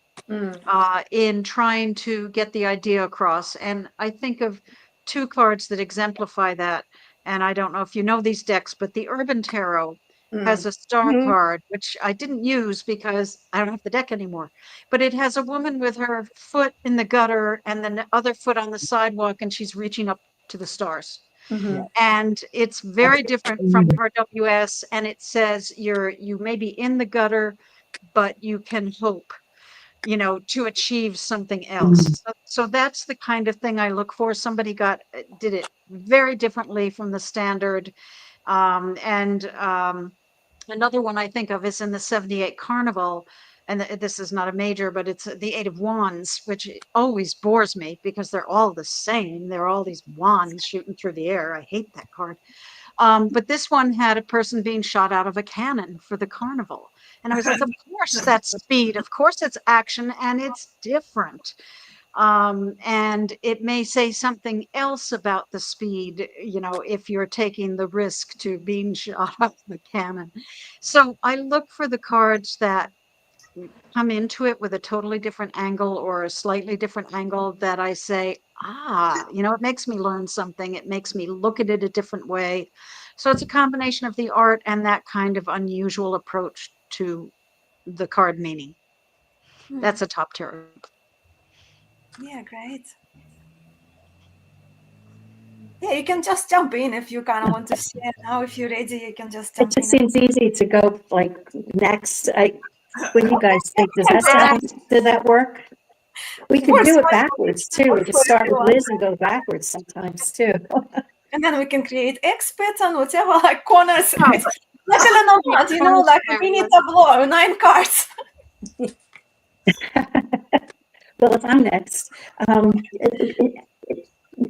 in trying to get the idea across. And I think of 2 cards that exemplify that. And I don't know if you know these decks, but the Urban Tarot has a star card, which I didn't use because I don't have the deck anymore. But it has a woman with her foot in the gutter and then the other foot on the sidewalk, and she's reaching up to the stars. And it's very different from RWS, and it says you may be in the gutter, but you can hope, you know, to achieve something else. So that's the kind of thing I look for. Somebody did it very differently from the standard. Another one I think of is in the 78 Carnival, and this is not a major, but it's the 8 of Wands, which always bores me because they're all the same. They're all these wands shooting through the air. I hate that card. But this one had a person being shot out of a cannon for the carnival. And I was like, of course that's speed, of course it's action, and it's different. And it may say something else about the speed, you know, if you're taking the risk to being shot out of the cannon. So I look for the cards that come into it with a totally different angle or a slightly different angle that I say, you know, it makes me learn something. It makes me look at it a different way. So it's a combination of the art and that kind of unusual approach to the card meaning. That's a top tier. yeah, great. Yeah, you can just jump in if you kind of want to share now. If you're ready, you can just jump It just in. seems easy to go like next. What do you guys think? Does that work? We could do it backwards too. We could start with Liz and go backwards sometimes too. And then we can create X pattern, whatever, like corners. Like a Lenormand, you know, like a mini tableau, 9 cards. Well, if I'm next,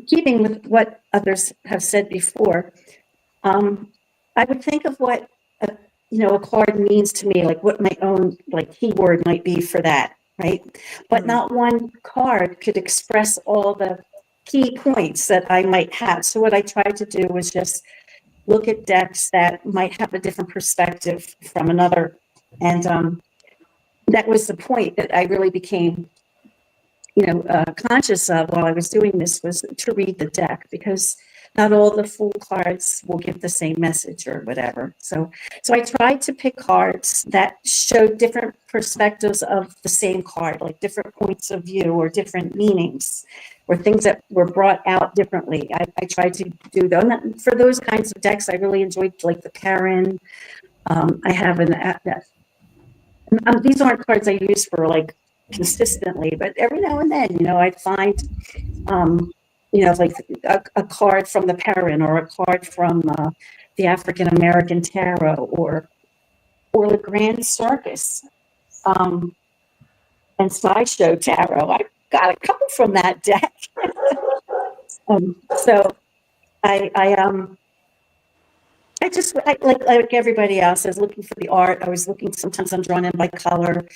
keeping with what others have said before, I would think of what a card means to me, like what my own like keyword might be for that, right? But not one card could express all the key points that I might have. So what I tried to do was just look at decks that might have a different perspective from another, and that was the point that I really became, conscious of while I was doing this, was to read the deck, because not all the full cards will give the same message or whatever. So I tried to pick cards that showed different perspectives of the same card, like different points of view or different meanings, or things that were brought out differently. I tried to do those. For those kinds of decks, I really enjoyed, like the Karen. I have these aren't cards I use for like consistently, but every now and then, I'd find, like a card from the Perrin, or a card from the African American Tarot, or the Grand Circus and Sideshow Tarot. I got a couple from that deck. So I just, like everybody else, I was looking for the art. I was looking, sometimes I'm drawn in by color,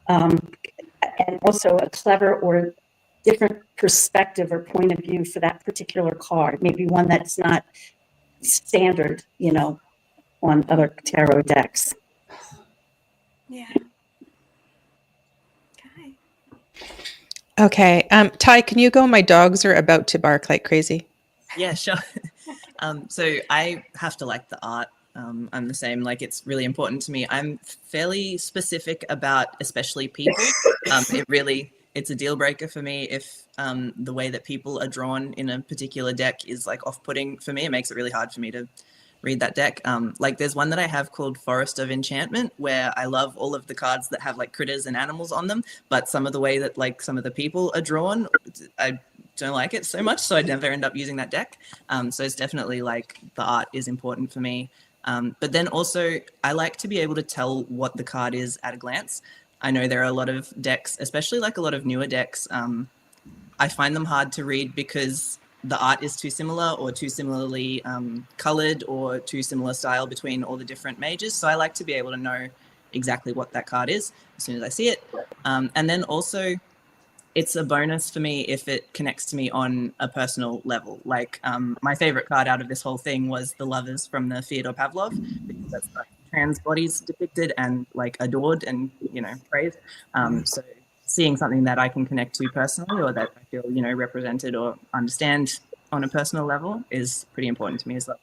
and also a clever or different perspective or point of view for that particular card. Maybe one that's not standard, on other tarot decks. Yeah. Okay. Okay. Ty, can you go? My dogs are about to bark like crazy. Yeah, sure. So I have to like the art. I'm the same. Like, it's really important to me. I'm fairly specific about, especially people. It's a deal breaker for me if the way that people are drawn in a particular deck is like off-putting for me. It makes it really hard for me to read that deck. Like, there's one that I have called Forest of Enchantment, where I love all of the cards that have like critters and animals on them, but some of the way that like some of the people are drawn, I don't like it so much, so I never end up using that deck. So it's definitely like the art is important for me. But then also I like to be able to tell what the card is at a glance. I know there are a lot of decks, especially like a lot of newer decks. I find them hard to read because the art is too similar, or too similarly colored, or too similar style between all the different mages. So I like to be able to know exactly what that card is as soon as I see it. And then also, it's a bonus for me if it connects to me on a personal level. Like, my favorite card out of this whole thing was the Lovers from the Fyodor Pavlov, because that's got trans bodies depicted and like adored and, praised. So seeing something that I can connect to personally, or that I feel, represented or understand on a personal level, is pretty important to me as well.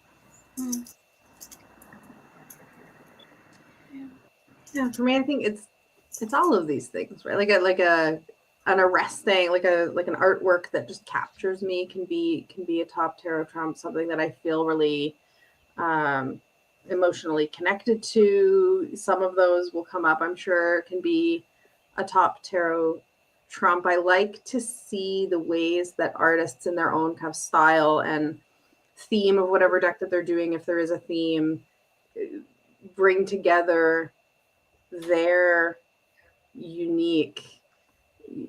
Yeah, for me, I think it's all of these things, right? Like an arresting, like an artwork that just captures me can be a top tarot trump. Something that I feel really emotionally connected to. Some of those will come up, I'm sure, can be a top tarot trump. I like to see the ways that artists in their own kind of style and theme of whatever deck that they're doing, if there is a theme, bring together their unique,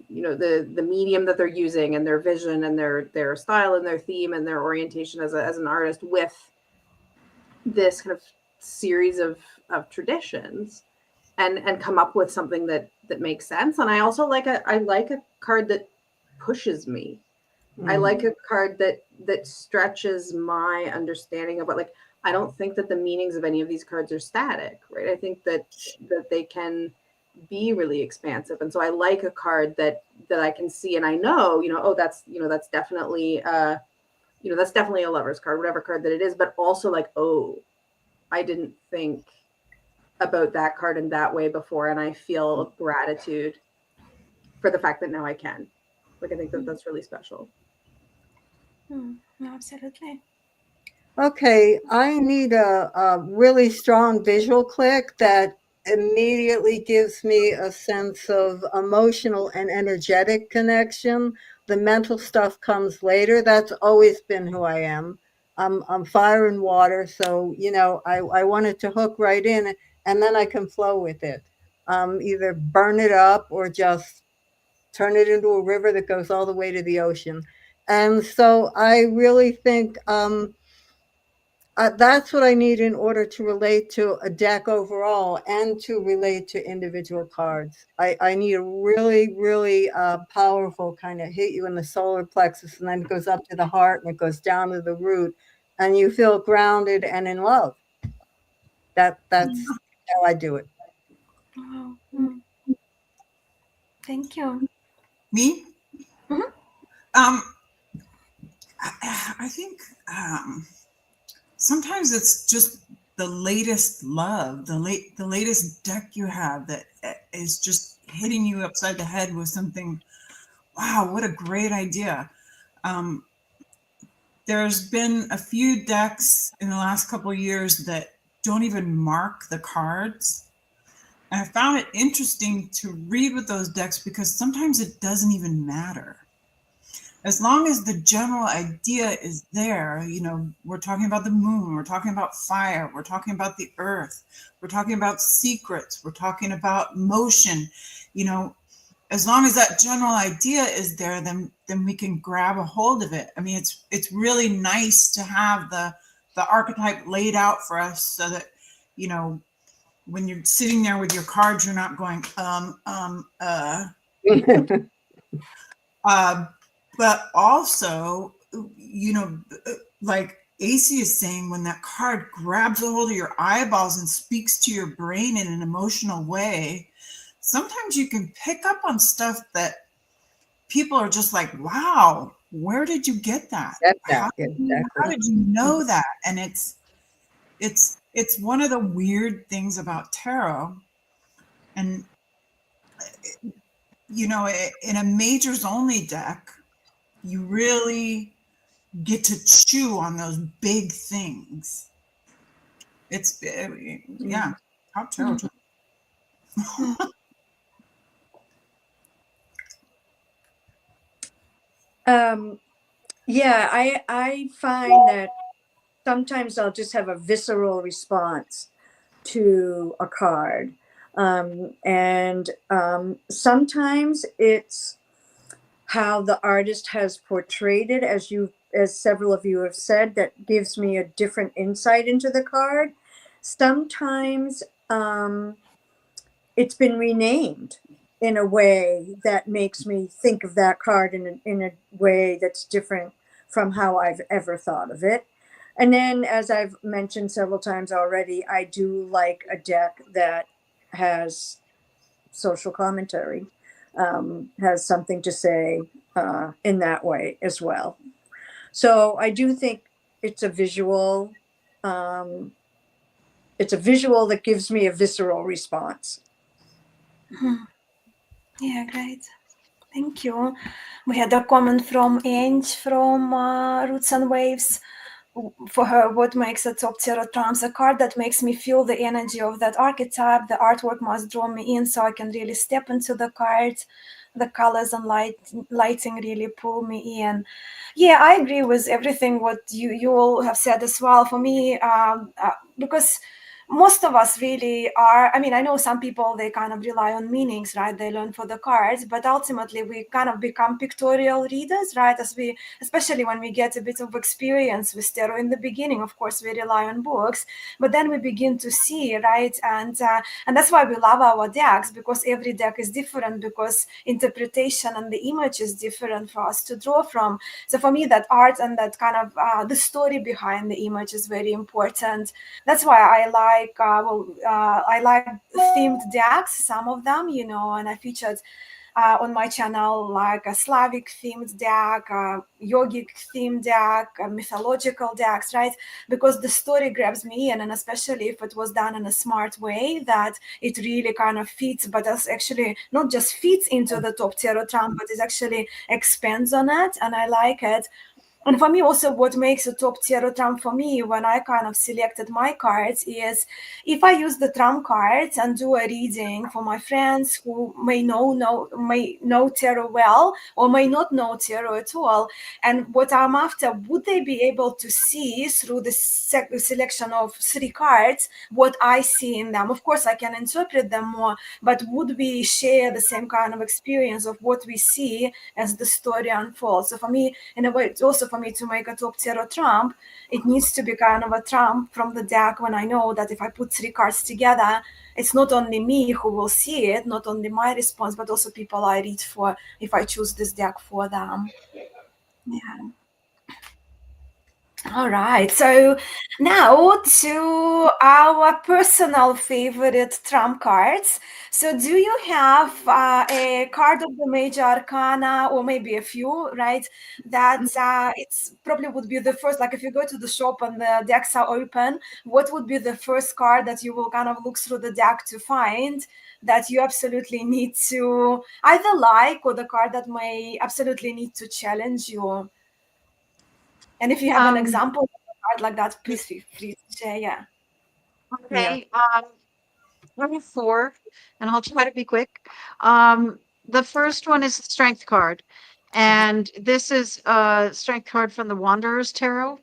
the medium that they're using, and their vision, and their style, and their theme, and their orientation as an artist, with this kind of series of traditions, and come up with something that makes sense. And I also like a card that pushes me. I like a card that stretches my understanding of what, like, I don't think that the meanings of any of these cards are static, right? I think that they can be really expansive. And so I like a card that I can see, and I know, that's definitely that's definitely a lover's card, whatever card that it is, but also like, oh, I didn't think about that card in that way before, and I feel gratitude for the fact that now I can. Like, I think that that's really special. Absolutely. Okay, I need a really strong visual click that immediately gives me a sense of emotional and energetic connection. The mental stuff comes later. That's always been who I am. I'm fire and water, so I want it to hook right in, and then I can flow with it. Either burn it up or just turn it into a river that goes all the way to the ocean. And so I really think that's what I need in order to relate to a deck overall, and to relate to individual cards. I need a really, really powerful kind of hit you in the solar plexus, and then it goes up to the heart, and it goes down to the root, and you feel grounded and in love. That's how I do it. Wow. Thank you. Me? Mhm. I think sometimes it's just the latest love, the latest deck you have that is just hitting you upside the head with something. Wow, what a great idea. There's been a few decks in the last couple of years that don't even mark the cards. And I found it interesting to read with those decks because sometimes it doesn't even matter. As long as the general idea is there, you know, we're talking about the moon, we're talking about fire, we're talking about the earth, we're talking about secrets, we're talking about motion, you know, as long as that general idea is there, then we can grab a hold of it. I mean, it's really nice to have the archetype laid out for us so that, you know, when you're sitting there with your cards, you're not going, but also, you know, like Acey is saying, when that card grabs a hold of your eyeballs and speaks to your brain in an emotional way, sometimes you can pick up on stuff that people are just like, wow, where did you get that? How did you know that? And it's one of the weird things about tarot. And, you know, in a majors only deck, you really get to chew on those big things. It's, yeah, top tarot. Yeah, I find that sometimes I'll just have a visceral response to a card. And sometimes it's how the artist has portrayed it, as several of you have said, that gives me a different insight into the card. Sometimes it's been renamed in a way that makes me think of that card in a way that's different from how I've ever thought of it. And then, as I've mentioned several times already, I do like a deck that has social commentary, has something to say in that way as well. So I do think it's a visual. It's a visual that gives me a visceral response. Yeah, great. Thank you. We had a comment from Ange from Roots and Waves. For her, what makes a top tarot trumps? A card that makes me feel the energy of that archetype. The artwork must draw me in so I can really step into the card. The colors and lighting really pull me in. Yeah, I agree with everything what you all have said as well. For me, because most of us really are, I mean, I know some people, they kind of rely on meanings, right? They learn for the cards, but ultimately we kind of become pictorial readers, right? Especially when we get a bit of experience with tarot in the beginning, of course, we rely on books, but then we begin to see, right? And that's why we love our decks, because every deck is different, because interpretation and the image is different for us to draw from. So for me, that art and that kind of the story behind the image is very important. That's why I like themed decks, some of them, you know, and I featured on my channel like a Slavic themed deck, yogic themed deck, mythological decks, right? Because the story grabs me in, and especially if it was done in a smart way, that it really kind of fits, but that's actually not just fits into the top tarot trump, but it actually expands on it, and I like it. And for me, also, what makes a top tarot trump for me when I kind of selected my cards is if I use the trump cards and do a reading for my friends who may know tarot well or may not know tarot at all, and what I'm after, would they be able to see through the selection of 3 cards what I see in them? Of course, I can interpret them more, but would we share the same kind of experience of what we see as the story unfolds? So for me, in a way, it's also for me to make a top tarot trump, it needs to be kind of a trump from the deck when I know that if I put 3 cards together, it's not only me who will see it, not only my response, but also people I read for if I choose this deck for them. Yeah. All right, so now to our personal favorite trump cards. So, do you have a card of the major arcana, or maybe a few, right? That it's probably would be the first, like if you go to the shop and the decks are open, what would be the first card that you will kind of look through the deck to find that you absolutely need to either like, or the card that may absolutely need to challenge you? And if you have an Um, example of a card like that, please feel free to share. Yeah. okay. I have four, and I'll try to be quick. Um, the first one is the Strength card, and this is a Strength card from the Wanderer's Tarot,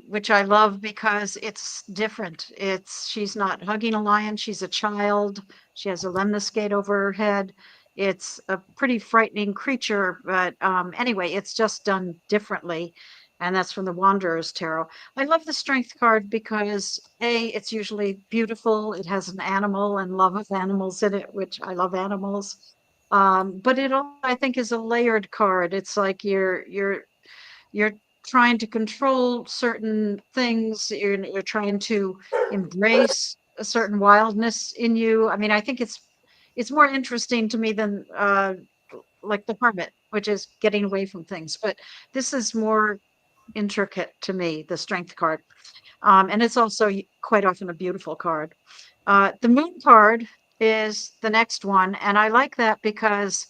which I love because it's different. She's not hugging a lion; she's a child. She has a lemniscate over her head. It's a pretty frightening creature, but anyway, it's just done differently, and that's from the Wanderer's Tarot. I love the Strength card because it's usually beautiful. It has an animal and love of animals in it, which I love animals. But it also, I think, is a layered card. It's like you're trying to control certain things. You're trying to embrace a certain wildness in you. I mean, I think it's more interesting to me than like the Hermit, which is getting away from things. But this is more intricate to me, the Strength card. And it's also quite often a beautiful card. The Moon card is the next one, and I like that because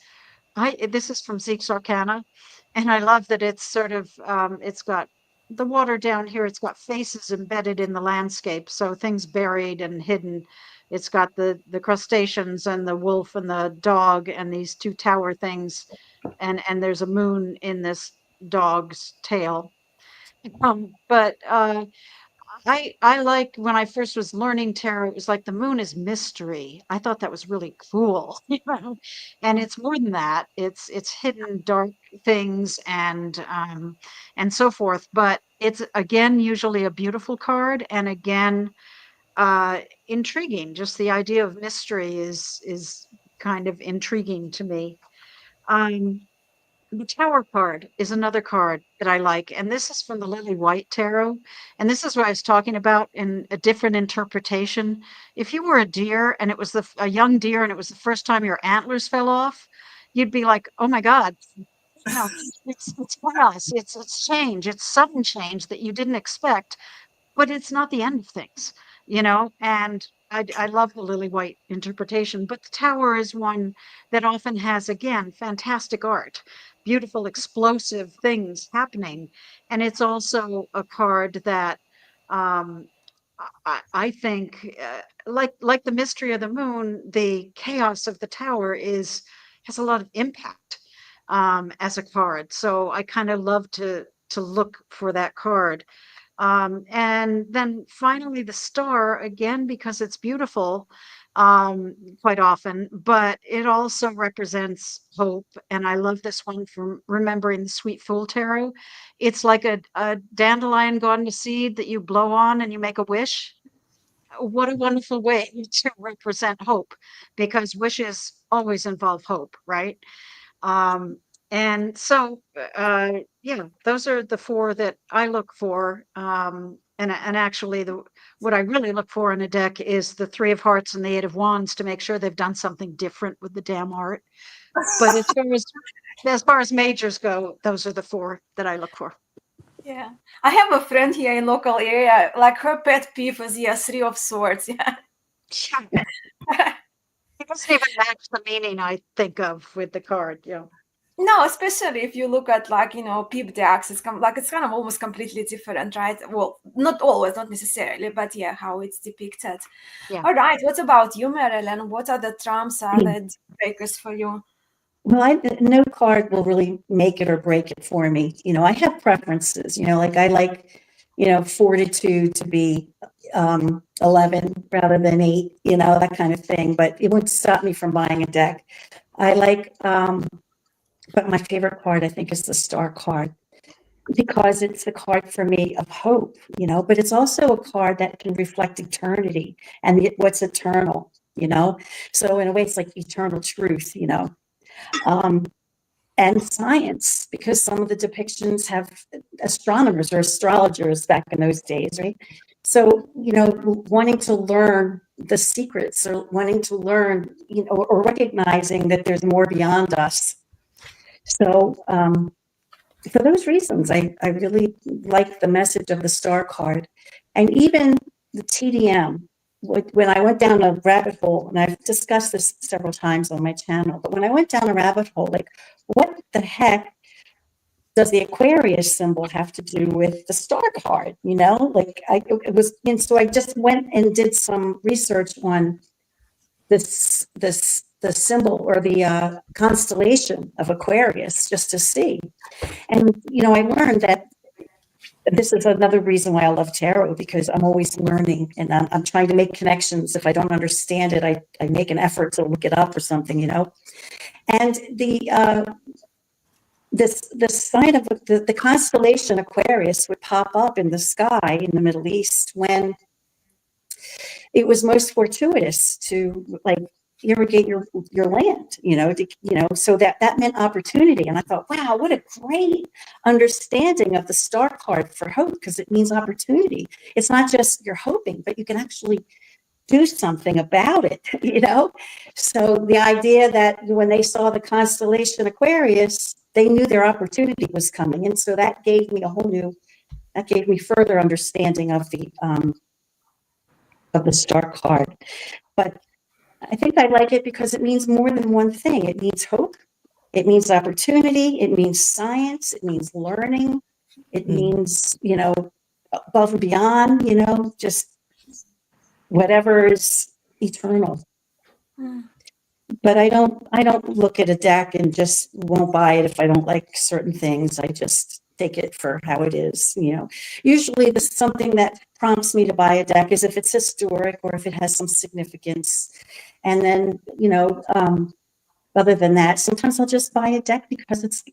this is from Zeke's Arcana, and I love that it's sort of it's got the water down here. It's got faces embedded in the landscape, so things buried and hidden. It's got the crustaceans and the wolf and the dog and these two tower things, and there's a moon in this dog's tail. But I like when I first was learning tarot, it was like the moon is mystery. I thought that was really cool, you know. And it's more than that. It's hidden dark things and so forth. But it's again usually a beautiful card, and again intriguing. Just the idea of mystery is kind of intriguing to me. Um, the Tower card is another card that I like, and this is from the Lily White Tarot. And this is what I was talking about in a different interpretation. If you were a deer and it was a young deer and it was the first time your antlers fell off, you'd be like, "Oh my God, you know, it's chaos, it's change, it's sudden change that you didn't expect." But it's not the end of things, you know. And I love the Lily White interpretation, but the Tower is one that often has, again, fantastic art, beautiful, explosive things happening. And it's also a card that um, I think, like the mystery of the moon, the chaos of the Tower has a lot of impact as a card. So I kind of love to look for that card. And then finally, the star, again, because it's beautiful quite often, but it also represents hope. And I love this one from Remembering the Sweet Fool Tarot. It's like a dandelion gone to seed that you blow on and you make a wish. What a wonderful way to represent hope, because wishes always involve hope, right? Um, and so, yeah, those are the four that I look for. And actually, what I really look for in a deck is the Three of Hearts and the Eight of Wands to make sure they've done something different with the damn art. But as far as majors go, those are the four that I look for. Yeah. I have a friend here in local area, like her pet peeve is, yeah, Three of Swords. Yeah. It doesn't even match the meaning I think of with the card, you know. No, especially if you look at, like, peep decks, it's kind of almost completely different, right? Well, not always, not necessarily, but yeah, how it's depicted. Yeah. All right. What about you, Marilyn? What are the trumps, are the deal breakers for you? Well, no card will really make it or break it for me. I have preferences, like I like, fortitude to be 11 rather than 8, that kind of thing. But it wouldn't stop me from buying a deck. I like, but my favorite card, I think, is the Star card, because it's a card for me of hope, but it's also a card that can reflect eternity and what's eternal. So in a way, it's like eternal truth. Um, and science, because some of the depictions have astronomers or astrologers back in those days, right? So, wanting to learn the secrets, or wanting to learn, or recognizing that there's more beyond us. So, for those reasons, I really like the message of the star card. And even the TDM, when I went down a rabbit hole, and I've discussed this several times on my channel, but when I went down a rabbit hole, like, what the heck does the Aquarius symbol have to do with the star card? So I just went and did some research on the symbol, or the constellation of Aquarius, just to see. And, I learned that this is another reason why I love tarot, because I'm always learning, and I'm trying to make connections. If I don't understand it, I make an effort to look it up or something, And the sign of the constellation Aquarius would pop up in the sky in the Middle East when it was most fortuitous to, like, irrigate your land, so that meant opportunity. And I thought, wow, what a great understanding of the star card for hope, because it means opportunity. It's not just you're hoping, but you can actually do something about it, So the idea that when they saw the constellation Aquarius, they knew their opportunity was coming. And so that gave me further understanding of the star card. But I think I like it because it means more than one thing. It means hope. It means opportunity. It means science. It means learning. It means, above and beyond, just whatever is eternal. But I don't look at a deck and just won't buy it if I don't like certain things. I just take it for how it is. Usually something that prompts me to buy a deck is if it's historic or if it has some significance. And then, other than that, sometimes I'll just buy a deck because it's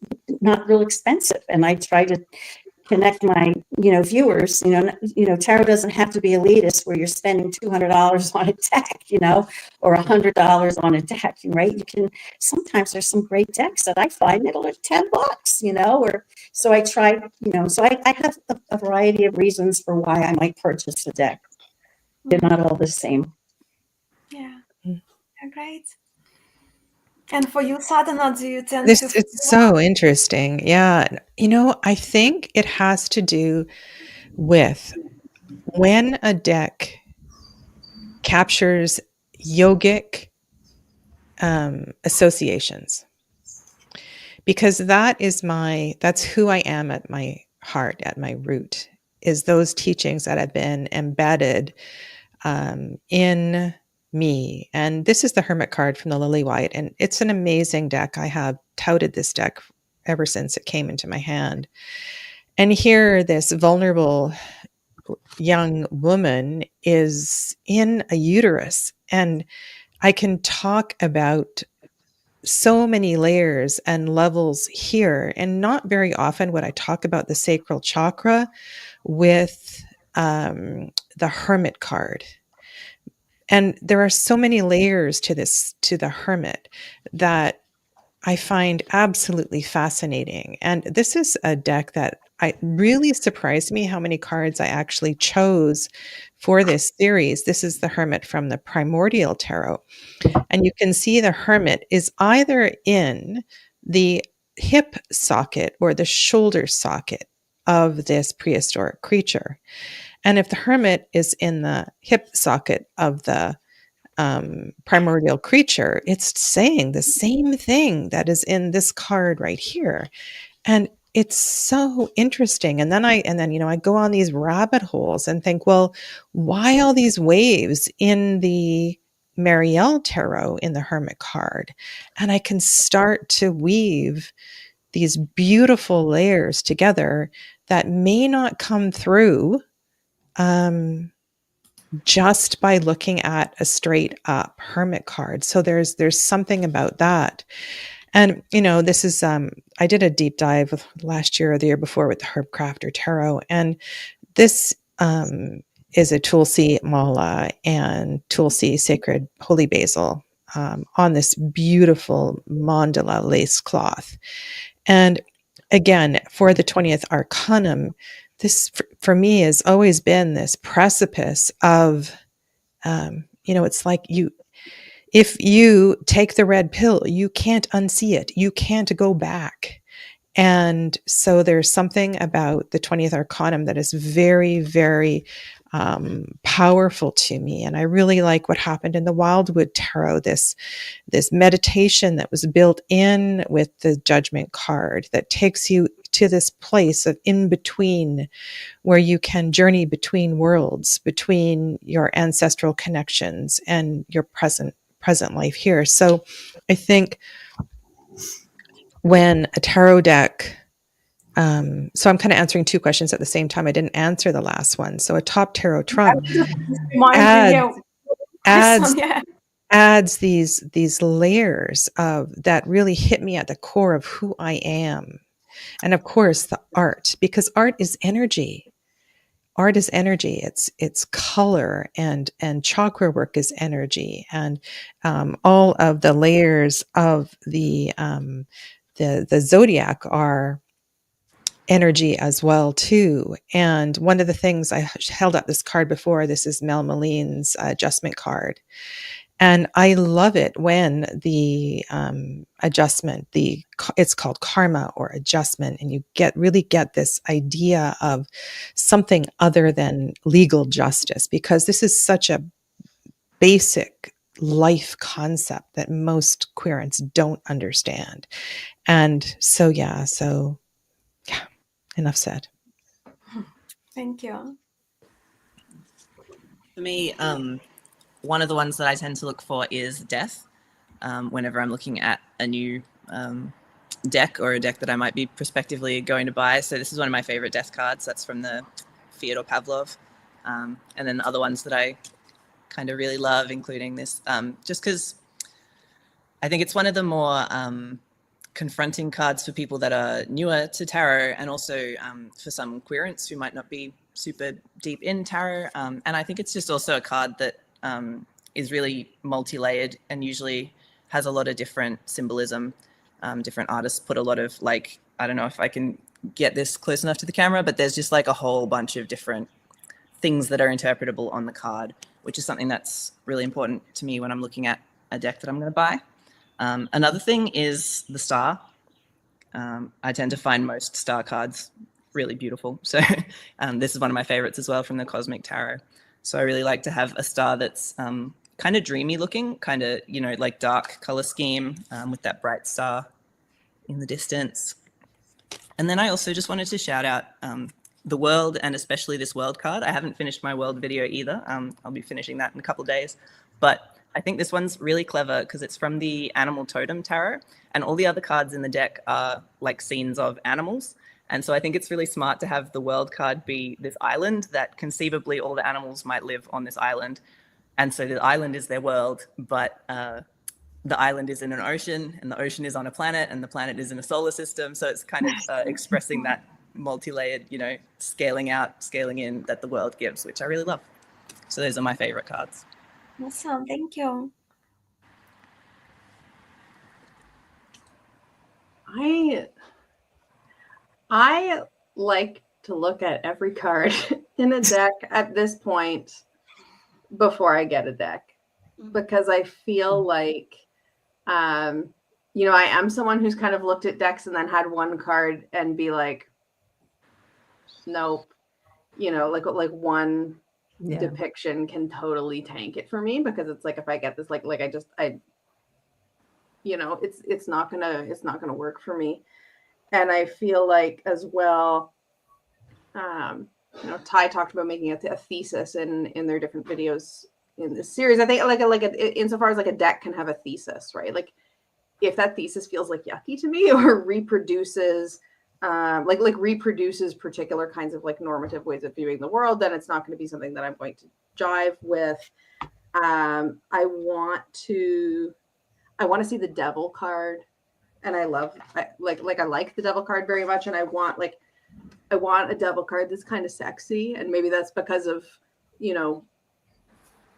not real expensive. And I try to connect my, viewers, tarot doesn't have to be elitist where you're spending $200 on a deck, or $100 on a deck, right? Sometimes there's some great decks that I find that'll are $10, or so I try, so I have a variety of reasons for why I might purchase a deck. They're not all the same. Yeah, great. And for you, Sadhana, do you tend to... It's so interesting. Yeah. I think it has to do with when a deck captures yogic associations, because that's who I am at my heart, at my root, is those teachings that have been embedded in me. And this is the Hermit card from the Lily White, and it's an amazing deck. I have touted this deck ever since it came into my hand. And here, this vulnerable young woman is in a uterus, and I can talk about so many layers and levels here. And not very often would I talk about the sacral chakra with the Hermit card. And there are so many layers to the Hermit, that I find absolutely fascinating. And this is a deck that really surprised me how many cards I actually chose for this series. This is the Hermit from the Primordial Tarot. And you can see the Hermit is either in the hip socket or the shoulder socket of this prehistoric creature. And if the Hermit is in the hip socket of the primordial creature, it's saying the same thing that is in this card right here. And it's so interesting. And then I go on these rabbit holes and think, well, why all these waves in the Marielle Tarot in the Hermit card? And I can start to weave these beautiful layers together that may not come through just by looking at a straight up Hermit card. So there's something about that. And, this is, I did a deep dive last year or the year before with the Herb Crafter Tarot. And this is a Tulsi Mala and Tulsi Sacred Holy Basil on this beautiful mandala lace cloth. And again, for the 20th Arcanum, this for me has always been this precipice of, it's like if you take the red pill, you can't unsee it. You can't go back. And so there's something about the 20th Arcanum that is very, very powerful to me. And I really like what happened in the Wildwood Tarot, this meditation that was built in with the Judgment card that takes you to this place of in between, where you can journey between worlds, between your ancestral connections and your present life here. So I think when a tarot deck, so I'm kind of answering two questions at the same time. I didn't answer the last one. So a top tarot trump adds these layers of that really hit me at the core of who I am. And of course the art, because art is energy. Art is energy. It's color, and chakra work is energy, and all of the layers of the zodiac are energy as well too. And one of the things, I held up this card before, this is Mel Maline's adjustment card, and I love it when the adjustment, it's called karma or adjustment, and you really get this idea of something other than legal justice, because this is such a basic life concept that most queerants don't understand. And so, yeah, enough said. Thank you. For me, one of the ones that I tend to look for is death. Whenever I'm looking at a new deck, or a deck that I might be prospectively going to buy. So this is one of my favorite death cards. That's from the Fyodor Pavlov. And then the other ones that I kind of really love, including this, just because I think it's one of the more confronting cards for people that are newer to tarot, and also for some queerants who might not be super deep in tarot. And I think it's just also a card that is really multi-layered and usually has a lot of different symbolism. Different artists put a lot of, like, I don't know if I can get this close enough to the camera, but there's just like a whole bunch of different things that are interpretable on the card, which is something that's really important to me when I'm looking at a deck that I'm going to buy. Another thing is the star. I tend to find most star cards really beautiful. So this is one of my favorites as well from the Cosmic Tarot. So I really like to have a star that's kind of dreamy looking, kind of, like dark color scheme with that bright star in the distance. And then I also just wanted to shout out the world, and especially this world card. I haven't finished my world video either. I'll be finishing that in a couple of days. But I think this one's really clever because it's from the Animal Totem Tarot, and all the other cards in the deck are like scenes of animals. And so I think it's really smart to have the world card be this island that conceivably all the animals might live on this island. And so the island is their world, but the island is in an ocean, and the ocean is on a planet, and the planet is in a solar system. So it's kind of expressing that multi-layered, scaling out, scaling in that the world gives, which I really love. So those are my favorite cards. Awesome. Thank you. I like to look at every card in a deck at this point before I get a deck, because I feel like, I am someone who's kind of looked at decks and then had one card and be like, nope, like one depiction can totally tank it for me, because it's like, if I get this, it's not gonna work for me. And I feel like as well, Ty talked about making a thesis in their different videos in this series. I think insofar as like a deck can have a thesis, right? Like if that thesis feels like yucky to me, or reproduces reproduces particular kinds of like normative ways of viewing the world, then it's not going to be something that I'm going to jive with. I want to see the devil card, and I like the devil card very much, and I want a devil card that's kind of sexy, and maybe that's because of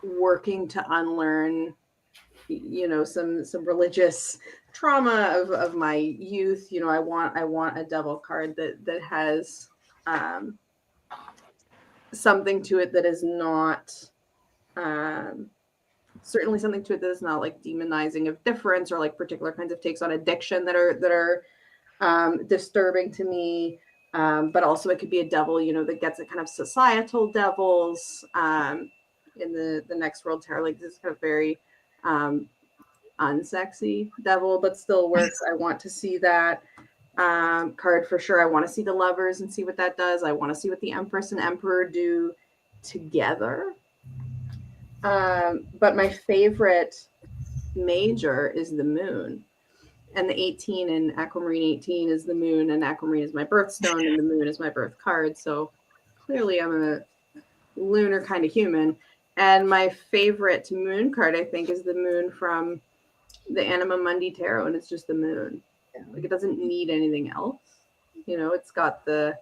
working to unlearn some religious trauma of my youth. I want a devil card that has something to it that is not certainly something to it that is not like demonizing of difference or like particular kinds of takes on addiction that are disturbing to me. But also it could be a devil, that gets at kind of societal devils in the next world tarot. Like this kind of very unsexy devil, but still works. I want to see that card for sure. I want to see the lovers and see what that does. I want to see what the Empress and Emperor do together. But my favorite major is the moon. And the 18 in Aquamarine 18 is the moon, and Aquamarine is my birthstone, and the moon is my birth card. So clearly I'm a lunar kind of human. And my favorite moon card, I think, is the moon from the Anima Mundi Tarot, and it's just the moon. Like it doesn't need anything else. It's got the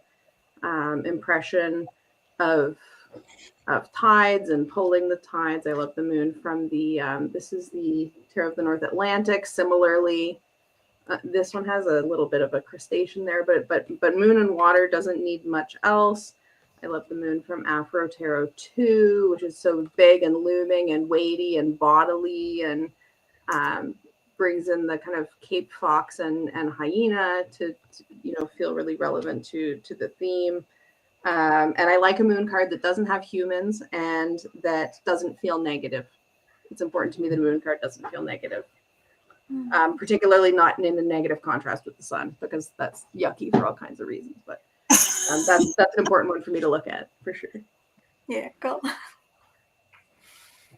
impression of tides and pulling the tides. I love the moon from the this is the Tarot of the North Atlantic. Similarly, this one has a little bit of a crustacean there, but moon and water doesn't need much else. I love the moon from Afro Tarot 2, which is so big and looming and weighty and bodily, and brings in the kind of Cape Fox and hyena to feel really relevant to the theme. And I like a moon card that doesn't have humans and that doesn't feel negative. It's important to me that a moon card doesn't feel negative. Particularly not in a negative contrast with the sun, because that's yucky for all kinds of reasons. But that's an important one for me to look at for sure. Yeah, cool.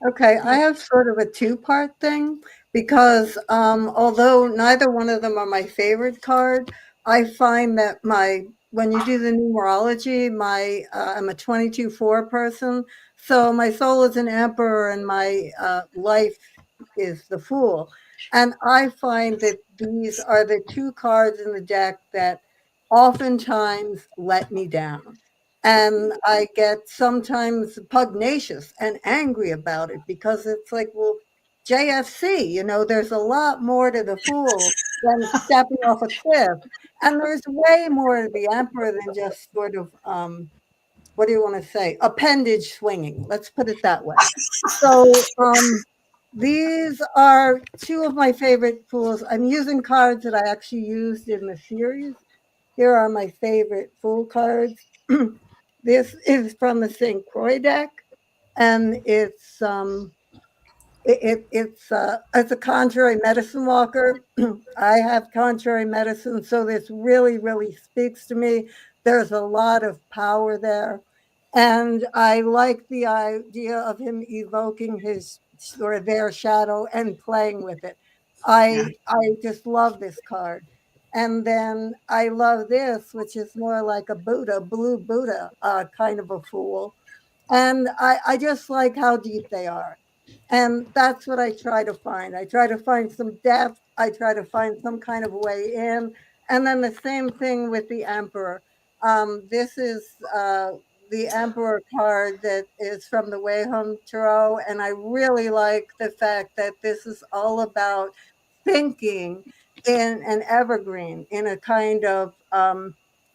Okay, I have sort of a two-part thing because although neither one of them are my favorite card, I find that when you do the numerology, I'm a 22-4 person, so my soul is an emperor and my life is the fool. And I find that these are the two cards in the deck that oftentimes let me down. And I get sometimes pugnacious and angry about it because it's like, well, JFC, there's a lot more to the fool than stepping off a cliff. And there's way more to the emperor than just sort of, what do you want to say? Appendage swinging. Let's put it that way. So these are two of my favorite fools. I'm using cards that I actually used in the series. Here are my favorite fool cards. This is from the St. Croix deck, and it's a contrary medicine walker. I have contrary medicine, so this really, really speaks to me. There's a lot of power there. And I like the idea of him evoking his or their shadow and playing with it. I just love this card. And then I love this, which is more like a Buddha, blue Buddha, kind of a fool. And I just like how deep they are. And that's what I try to find. I try to find some depth. I try to find some kind of way in. And then the same thing with the Emperor. This is the Emperor card that is from the Way Home Tarot. And I really like the fact that this is all about thinking in an evergreen, in a kind of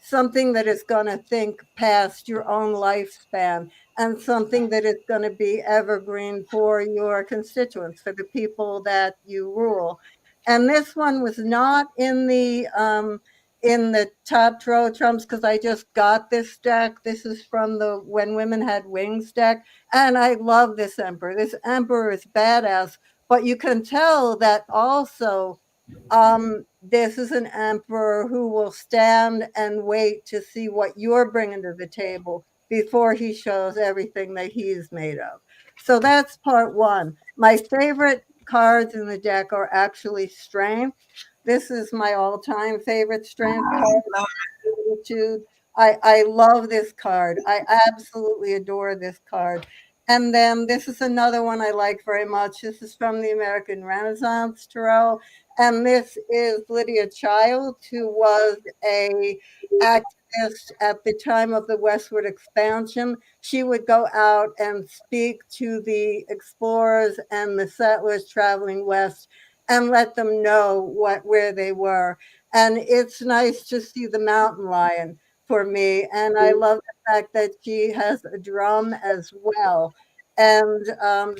something that is going to think past your own lifespan, and something that is going to be evergreen for your constituents, for the people that you rule. And this one was not in the top Tarot Trumps because I just got this deck. This is from the When Women Had Wings deck. And I love this Emperor. This Emperor is badass. But you can tell that also this is an emperor who will stand and wait to see what you're bringing to the table before he shows everything that he's made of. So that's part one. My favorite cards in the deck are actually Strength. This is my all-time favorite Strength card. I love this card. I absolutely adore this card. And then this is another one I like very much. This is from the American Renaissance Tarot. And this is Lydia Child, who was a activist this at the time of the westward expansion. She would go out and speak to the explorers and the settlers traveling west and let them know where they were. And it's nice to see the mountain lion for me. And I love the fact that she has a drum as well. And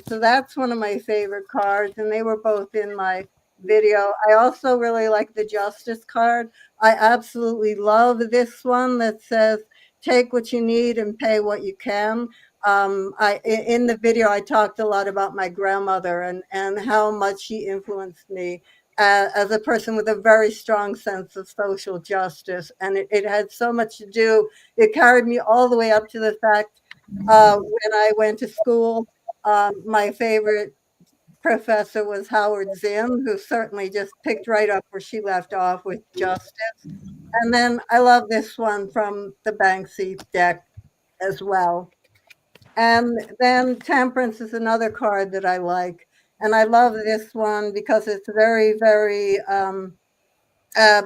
so that's one of my favorite cards. And they were both in my video. I also really like the Justice card. I absolutely love this one that says, take what you need and pay what you can. In the video, I talked a lot about my grandmother and how much she influenced me as a person with a very strong sense of social justice. And it had so much to do. It carried me all the way up to the fact when I went to school, my favorite professor was Howard Zinn, who certainly just picked right up where she left off with justice. And then I love this one from the Banksy deck as well. And then Temperance is another card that I like. And I love this one because it's very, very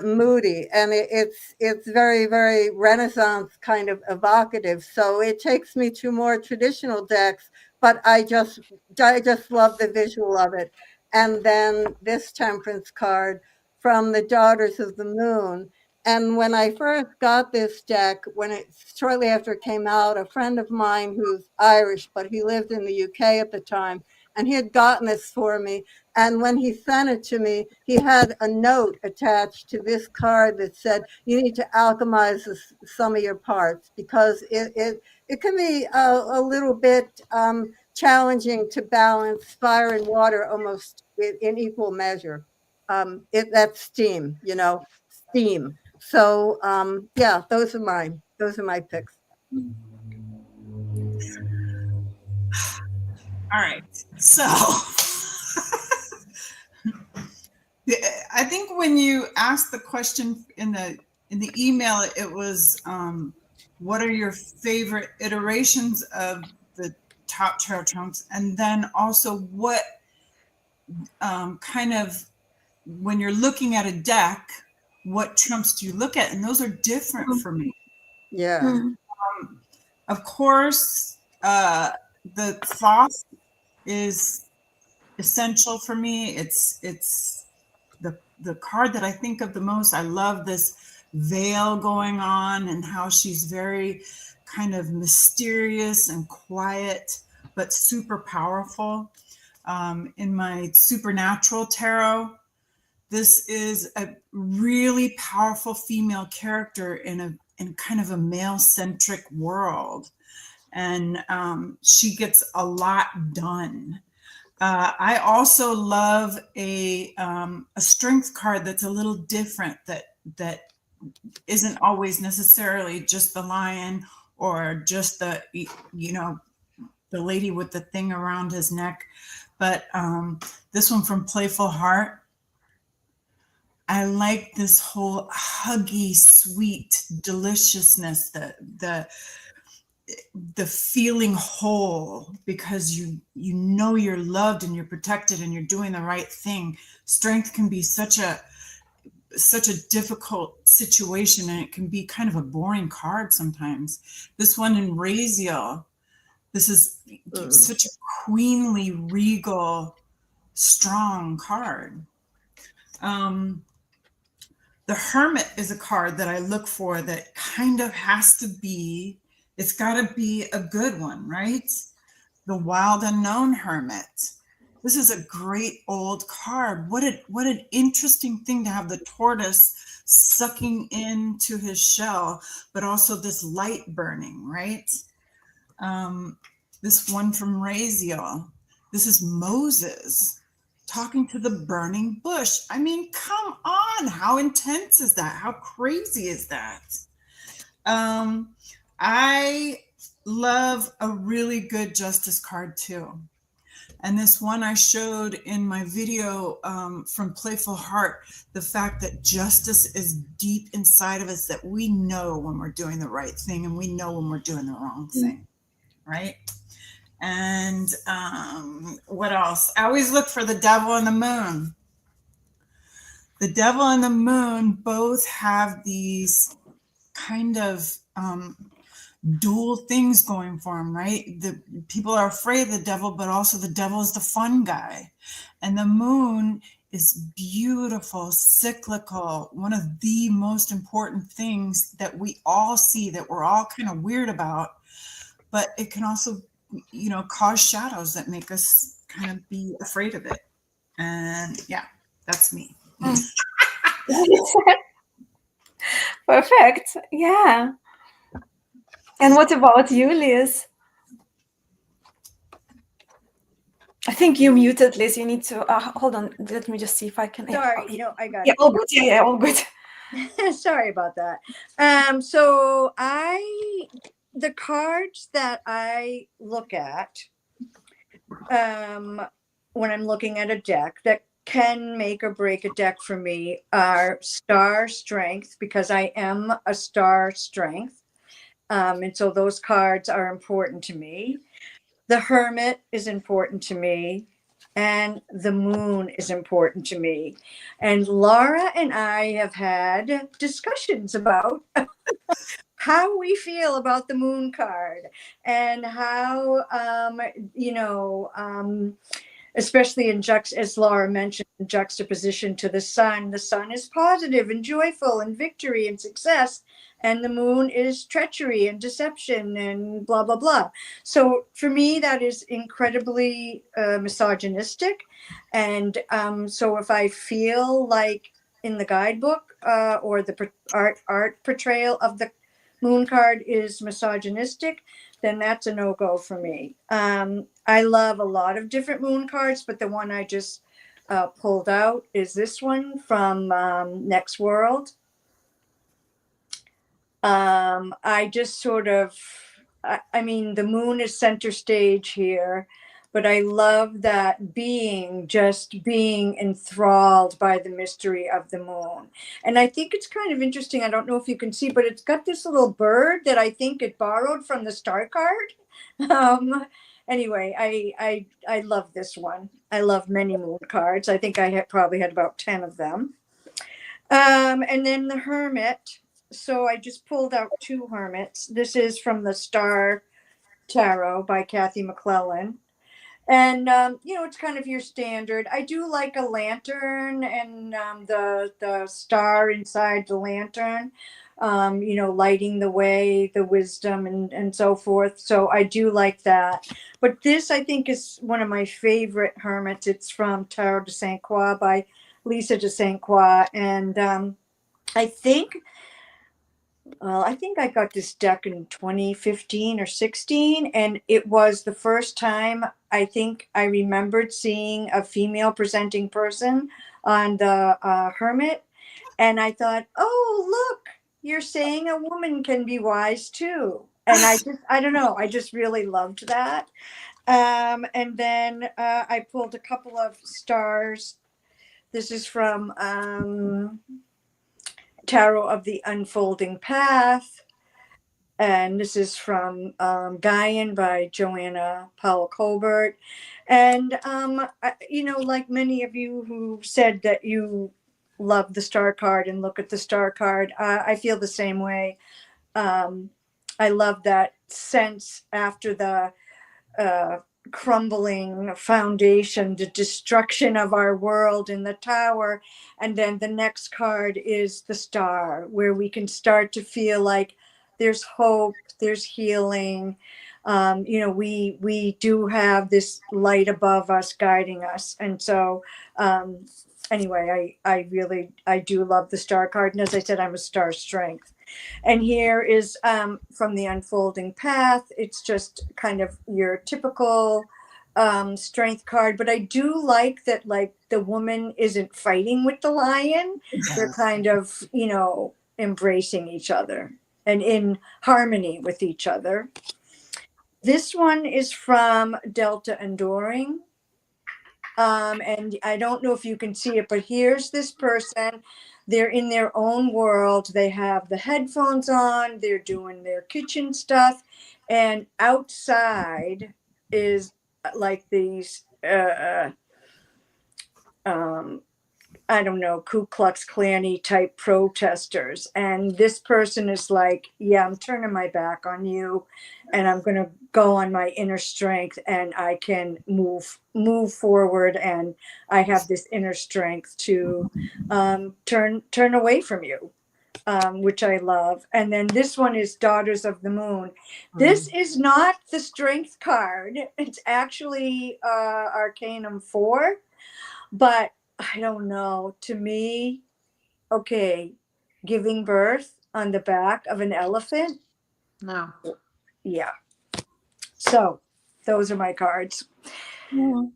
moody, and it's very, very Renaissance kind of evocative. So it takes me to more traditional decks, but I just love the visual of it. And then this Temperance card from the Daughters of the Moon. And when I first got this deck, shortly after it came out, a friend of mine who's Irish, but he lived in the UK at the time, and he had gotten this for me. And when he sent it to me, he had a note attached to this card that said, you need to alchemize some of your parts, because it can be a little bit challenging to balance fire and water almost in equal measure. That's steam, steam. So yeah, those are mine. Those are my picks. All right. So I think when you asked the question in the email, it was what are your favorite iterations of the top tarot trumps, and then also what kind of, when you're looking at a deck, what trumps do you look at? And those are different for me. Yeah. Of course, the Thoth is essential for me. It's the card that I think of the most. I love this veil going on and how she's very kind of mysterious and quiet, but super powerful. In my Supernatural Tarot, this is a really powerful female character in kind of a male-centric world. And she gets a lot done. I also love a strength card that's a little different, that isn't always necessarily just the lion or just the lady with the thing around his neck. But this one from Playful Heart, I like this whole huggy, sweet deliciousness, the feeling whole because you know you're loved and you're protected and you're doing the right thing. Strength can be such a difficult situation, and it can be kind of a boring card sometimes. This one in Raziel, this is such a queenly, regal, strong card. The Hermit is a card that I look for that kind of has to be, it's got to be a good one, right? The Wild Unknown Hermit. This is a great old card. What an interesting thing to have the tortoise sucking into his shell, but also this light burning, right? This one from Raziel. This is Moses talking to the burning bush. I mean, come on. How intense is that? How crazy is that? I love a really good Justice card too. And this one I showed in my video from Playful Heart, the fact that justice is deep inside of us, that we know when we're doing the right thing and we know when we're doing the wrong thing, right? And what else? I always look for the Devil and the Moon. The Devil and the Moon both have these kind of dual things going for him, right? The people are afraid of the devil, but also the devil is the fun guy. And the moon is beautiful, cyclical, one of the most important things that we all see, that we're all kind of weird about, but it can also, you know, cause shadows that make us kind of be afraid of it. And yeah, that's me. Perfect. Yeah. And what about you, Liz? I think you muted, Liz. You need to hold on. Let me just see if I can. Sorry, no, I got Yeah, it. all good. Yeah, all good. Sorry about that. So the cards that I look at when I'm looking at a deck that can make or break a deck for me are star strength, because I am a star strength. And so those cards are important to me. The Hermit is important to me. And the moon is important to me. And Laura and I have had discussions about how we feel about the moon card, and how, especially as Laura mentioned, in juxtaposition to the sun. The sun is positive and joyful and victory and success, and the moon is treachery and deception and blah, blah, blah. So for me, that is incredibly misogynistic. And so if I feel like in the guidebook or the art portrayal of the moon card is misogynistic, then that's a no-go for me. I love a lot of different moon cards, but the one I just pulled out is this one from Next World. I just sort of, I mean, the moon is center stage here, but I love that just being enthralled by the mystery of the moon. And I think it's kind of interesting. I don't know if you can see, but it's got this little bird that I think it borrowed from the star card. Anyway, I love this one. I love many moon cards. I think I probably had about 10 of them. And then the Hermit. So I just pulled out 2 hermits. This is from the Star Tarot by Kathy McClellan. And, it's kind of your standard. I do like a lantern and the star inside the lantern, lighting the way, the wisdom and so forth. So I do like that. But this, I think, is one of my favorite hermits. It's from Tarot de Saint Croix by Lisa de Saint Croix. And I think I got this deck in 2015 or 16, and it was the first time I think I remembered seeing a female presenting person on the Hermit. And I thought, oh, look, you're saying a woman can be wise too. And I don't know, I just really loved that. And then I pulled a couple of stars. This is from Tarot of the Unfolding Path. And this is from Gaian by Joanna Powell Colbert. And, like many of you who said that you love the star card and look at the star card, I feel the same way. I love that sense after the crumbling foundation, the destruction of our world in the tower. And then the next card is the star, where we can start to feel like there's hope, there's healing. We do have this light above us guiding us. And so anyway, I do love the star card. And as I said, I'm a star strength. And here is from the Unfolding Path. It's just kind of your typical strength card. But I do like that, like, the woman isn't fighting with the lion. They're kind of, embracing each other and in harmony with each other. This one is from Delta Enduring. And I don't know if you can see it, but here's this person. They're in their own world. They have the headphones on. They're doing their kitchen stuff. And outside is like these I don't know, Ku Klux Klan-y type protesters. And this person is like, yeah, I'm turning my back on you and I'm going to go on my inner strength and I can move forward. And I have this inner strength to turn away from you. Which I love. And then this one is Daughters of the Moon. This is not the strength card. It's actually Arcanum 4. But I don't know. To me, okay, giving birth on the back of an elephant. No. Yeah. So those are my cards. Mm.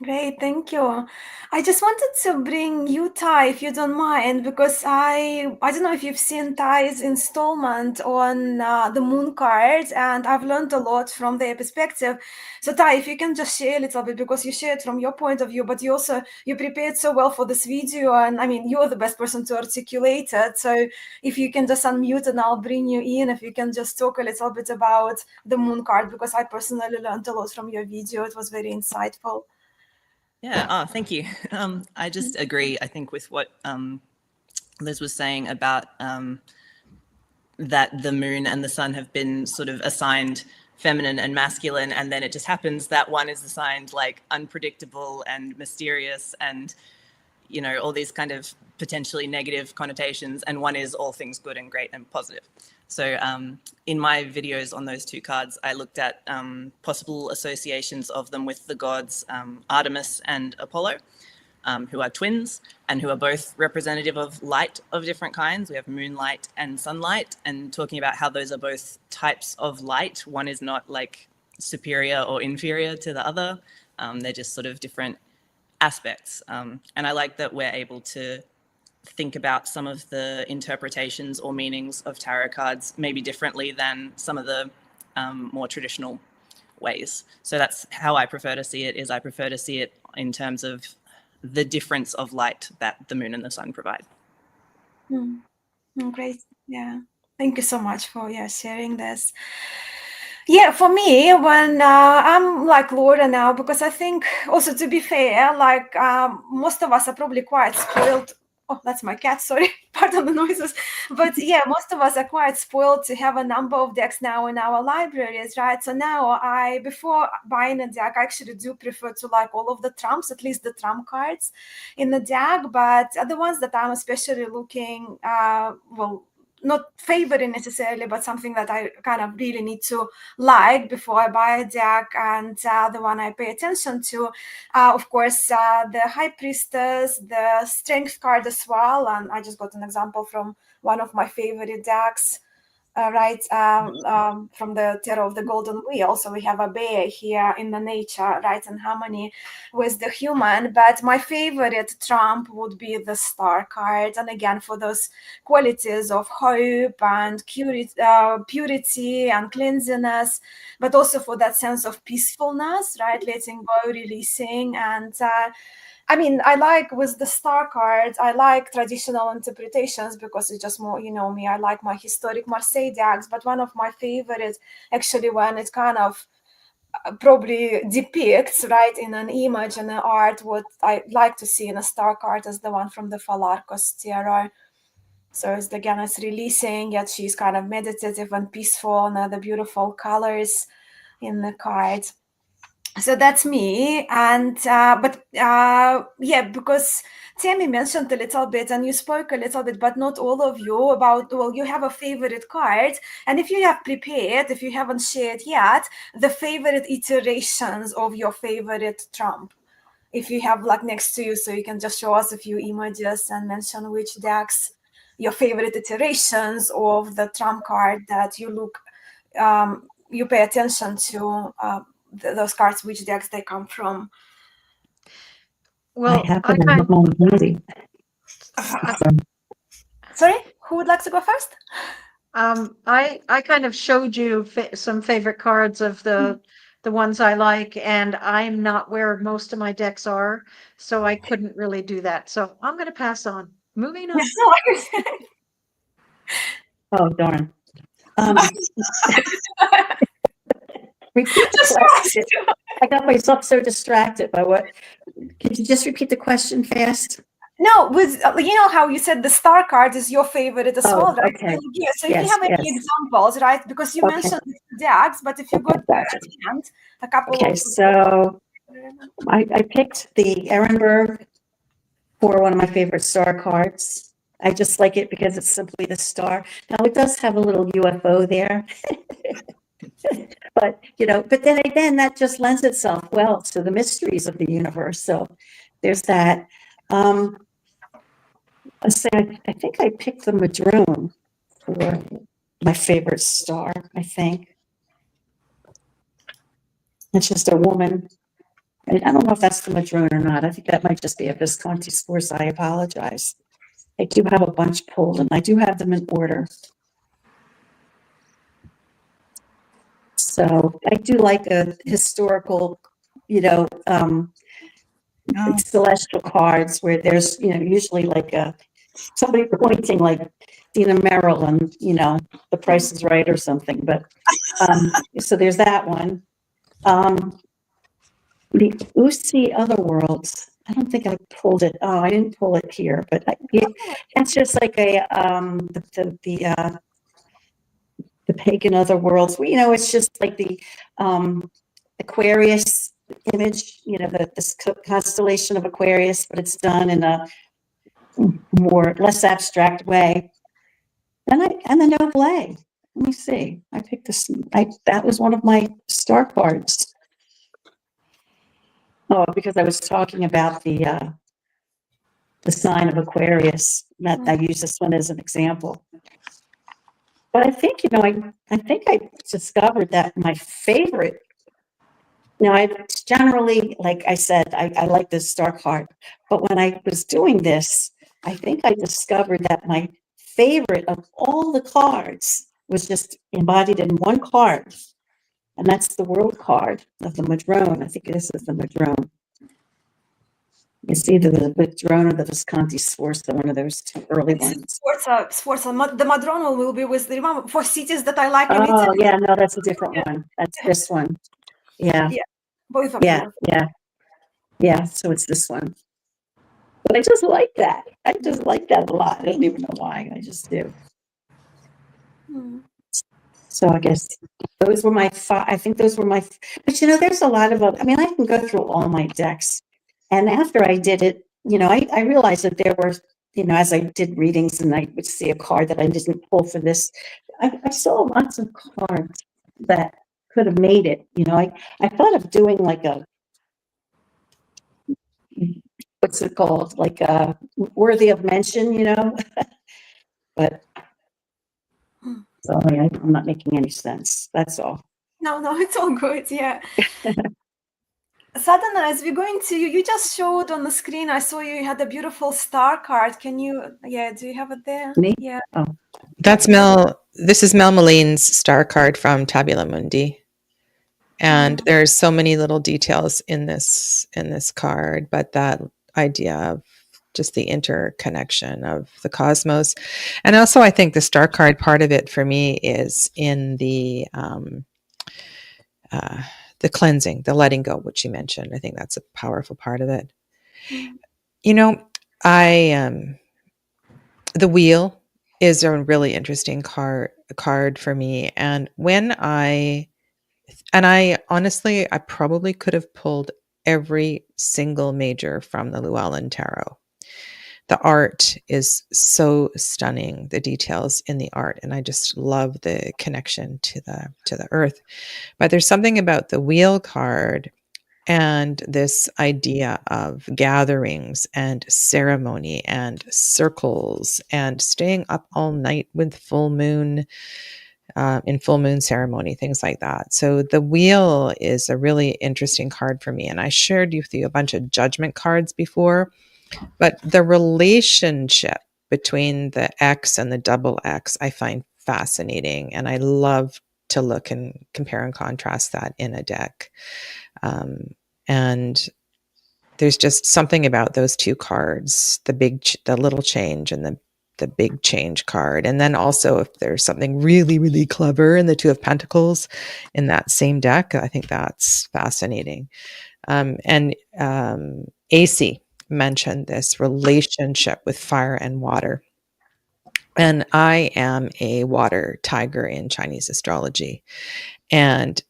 Great, thank you. I just wanted to bring you, Ty, if you don't mind, because I don't know if you've seen Ty's installment on the moon cards, and I've learned a lot from their perspective. So Ty, if you can just share a little bit, because you shared from your point of view, but you prepared so well for this video, and I mean, you're the best person to articulate it. So if you can just unmute and I'll bring you in, if you can just talk a little bit about the moon card, because I personally learned a lot from your video. It was very insightful. Yeah, oh, thank you. I just agree, I think, with what Liz was saying about that the moon and the sun have been sort of assigned feminine and masculine, and then it just happens that one is assigned like unpredictable and mysterious and, you know, all these kind of potentially negative connotations, and one is all things good and great and positive. So in my videos on those two cards, I looked at possible associations of them with the gods Artemis and Apollo, who are twins and who are both representative of light of different kinds. We have moonlight and sunlight, and talking about how those are both types of light. One is not like superior or inferior to the other. They're just sort of different aspects. And I like that we're able to think about some of the interpretations or meanings of tarot cards maybe differently than some of the more traditional ways. So that's how I prefer to see it, is I prefer to see it in terms of the difference of light that the moon and the sun provide. Great. Yeah. Thank you so much for sharing this. Yeah, for me, when I'm like Laura now, because I think also, to be fair, like most of us are probably quite spoiled. Oh, that's my cat, sorry, pardon the noises. But yeah, most of us are quite spoiled to have a number of decks now in our libraries, right? So now before buying a deck, I actually do prefer to like all of the trumps, at least the trump cards in the deck. But the ones that I'm especially looking, not favoring necessarily, but something that I kind of really need to like before I buy a deck, and the one I pay attention to, of course, the High Priestess, the Strength card as well, and I just got an example from one of my favorite decks, from the Tarot of the Golden Wheel. So we have a bear here in the nature, right, in harmony with the human. But my favorite trump would be the Star card, and again, for those qualities of hope and purity and cleanliness, but also for that sense of peacefulness, right, letting go, releasing. And I mean, I like with the Star card, I like traditional interpretations because it's just more, you know me, I like my historic Marseille decks. But one of my favorites, actually, when it kind of probably depicts, right, in an image and an art, what I like to see in a Star card is the one from the Phalarkos Tarot. So it's releasing, yet she's kind of meditative and peaceful, and the beautiful colors in the card. So that's me. And because Tammy mentioned a little bit and you spoke a little bit, but not all of you, about, well, you have a favorite card, and if you have prepared, if you haven't shared yet, the favorite iterations of your favorite trump, if you have like next to you, so you can just show us a few images and mention which decks, your favorite iterations of the trump card that you look, you pay attention to, those cards, which decks they come from. Well, I have them in my phone handy. Sorry, who would like to go first? I kind of showed you some favorite cards of the ones I like, and I'm not where most of my decks are, so I couldn't really do that. So I'm going to pass on. Moving on. Oh, darn. Repeat the question. I got myself so distracted by what Could you just repeat the question fast? No, with you know how you said the star card is your favorite as well, right? Okay. So, yeah. So if Yes, you have any yes. examples, right? Because you Okay. mentioned the decks, but if you got Gotcha. at hand a couple Okay, of so I picked the Ehrenberg for one of my favorite star cards. I just like it because it's simply the star. Now it does have a little UFO there. But, you know, but then again, that just lends itself well to the mysteries of the universe. So there's that. Let's say I think I picked the Madrone for my favorite star, I think. It's just a woman. I don't know if that's the Madrone or not. I think that might just be a Visconti Sforza. I apologize. I do have a bunch pulled and I do have them in order. So I do like a historical, you know, celestial cards where there's, you know, usually like somebody pointing like Dina Marilyn, you know, The Price is Right or something. But so there's that one. The Usi Other Worlds. I don't think I pulled it. Oh, I didn't pull it here, but it's just like a the pagan other worlds. You know, it's just like the Aquarius image. You know, this constellation of Aquarius, but it's done in a more less abstract way. And the Noble. Let me see. I picked this. That was one of my star cards. Oh, because I was talking about the sign of Aquarius. That I use this one as an example. But I think, you know, I think I discovered that my favorite. Now, I generally, like I said, I like the star card. But when I was doing this, I think I discovered that my favorite of all the cards was just embodied in one card. And that's the world card of the Madrone. I think this is the Madrone. It's either the Madrone or the Visconti Sforza, one of those two early ones. Sforza. The Madrone will be with the one for cities that I like. Oh, yeah, no, that's a different one. That's this one. Yeah. Yeah, both of Yeah, you. yeah. So it's this one. But I just like that. I just like that a lot. I don't even know why. I just do. So I guess those were my five. I think those were my. But you know, there's a lot of. I mean, I can go through all my decks, and after I did it, you know, I realized that there were, you know, as I did readings and I would see a card that I didn't pull for this, I saw lots of cards that could have made it. You know, I thought of doing like a. What's it called? Like worthy of mention, you know, but sorry, I'm not making any sense. That's all. No, it's all good. Yeah. Sadhana, as we're going to you just showed on the screen. I saw you had a beautiful star card. Can you? Yeah. Do you have it there? Me? Yeah. Oh. That's Mel. This is Mel Maline's star card from Tabula Mundi. And there's so many little details in this card, but that idea of just the interconnection of the cosmos. And also I think the star card part of it for me is in the cleansing, the letting go, which you mentioned. I think that's a powerful part of it. You know, the wheel is a really interesting card for me. And I honestly, I probably could have pulled every single major from the Llewellyn Tarot. The art is so stunning, the details in the art, and I just love the connection to the earth. But there's something about the wheel card and this idea of gatherings and ceremony and circles and staying up all night with full moon, in full moon ceremony, things like that. So the wheel is a really interesting card for me. And I shared with you a bunch of judgment cards before, but the relationship between the X and the double X, I find fascinating. And I love to look and compare and contrast that in a deck. And there's just something about those two cards, the little change and the big change card. And then also if there's something really, really clever in the Two of Pentacles in that same deck, I think that's fascinating. And Acey mentioned this relationship with fire and water. And I am a water tiger in Chinese astrology. And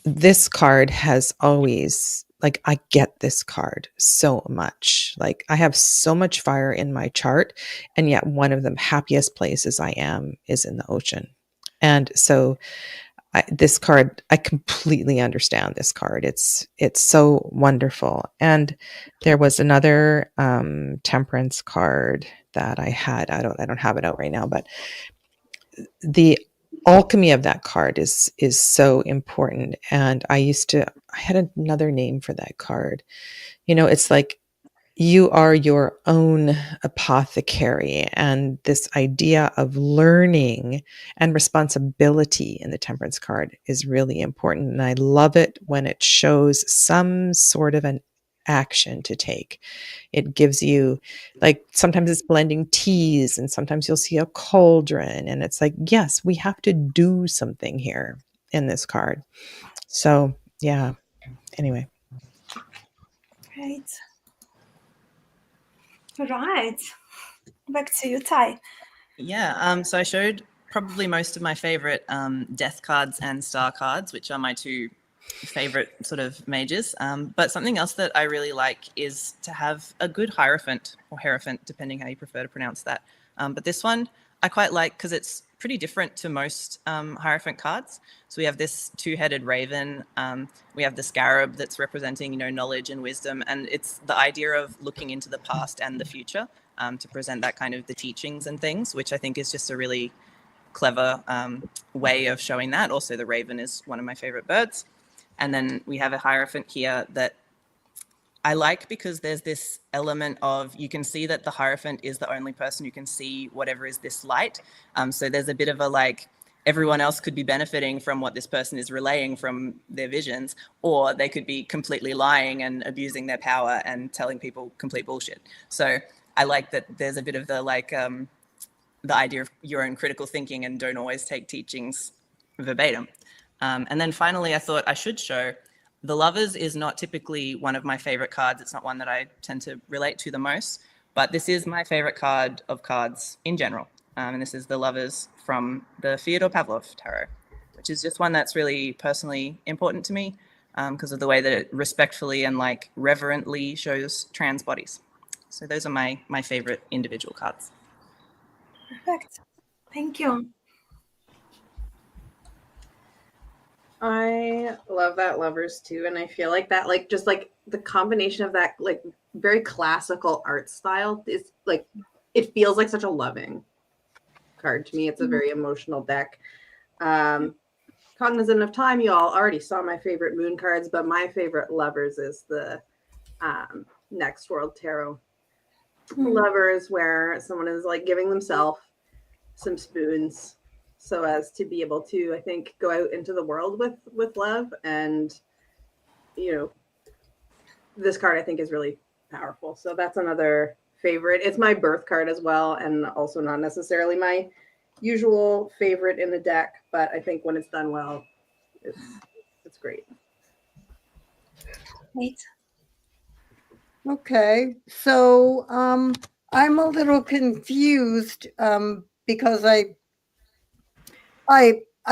this card has always, like, I get this card so much. Like, I have so much fire in my chart, and yet one of the happiest places I am is in the ocean. And so this card, I completely understand this card. It's so wonderful. And there was another temperance card that I had. I don't have it out right now, but the alchemy of that card is so important. And I had another name for that card. It's like, you are your own apothecary, and this idea of learning and responsibility in the temperance card is really important. And I love it when it shows some sort of an action to take. It gives you, like, sometimes it's blending teas, and sometimes you'll see a cauldron, and it's like, yes, we have to do something here in this card. So yeah, anyway. Great. Right. Back to you, Ty. Yeah, so I showed probably most of my favorite death cards and star cards, which are my two favorite sort of mages. But something else that I really like is to have a good Hierophant, or Hierophant, depending how you prefer to pronounce that. But this one I quite like because it's pretty different to most Hierophant cards. So we have this two-headed raven. We have the scarab that's representing, knowledge and wisdom. And it's the idea of looking into the past and the future to present that kind of the teachings and things, which I think is just a really clever way of showing that. Also, the raven is one of my favorite birds. And then we have a Hierophant here that I like because there's this element of, you can see that the Hierophant is the only person who can see whatever is this light. So there's a bit of a, like, everyone else could be benefiting from what this person is relaying from their visions, or they could be completely lying and abusing their power and telling people complete bullshit. So I like that there's a bit of the, like, the idea of your own critical thinking and don't always take teachings verbatim. And then finally, I thought I should show the Lovers is not typically one of my favorite cards. It's not one that I tend to relate to the most, but this is my favorite card of cards in general. And this is the Lovers from the Fyodor Pavlov Tarot, which is just one that's really personally important to me because of the way that it respectfully and, like, reverently shows trans bodies. So those are my favorite individual cards. Perfect. Thank you. I love that Lovers too, and I feel like that, like, just like the combination of that, like, very classical art style is, like, it feels like such a loving card to me. It's a very emotional deck. Cognizant of time, you all already saw my favorite moon cards, but my favorite Lovers is the Next World Tarot. Lovers, where someone is, like, giving themselves some spoons so as to be able to, I think, go out into the world with love. And, this card I think is really powerful. So that's another favorite. It's my birth card as well, and also not necessarily my usual favorite in the deck, but I think when it's done well, it's great. Great. Okay, so I'm a little confused because I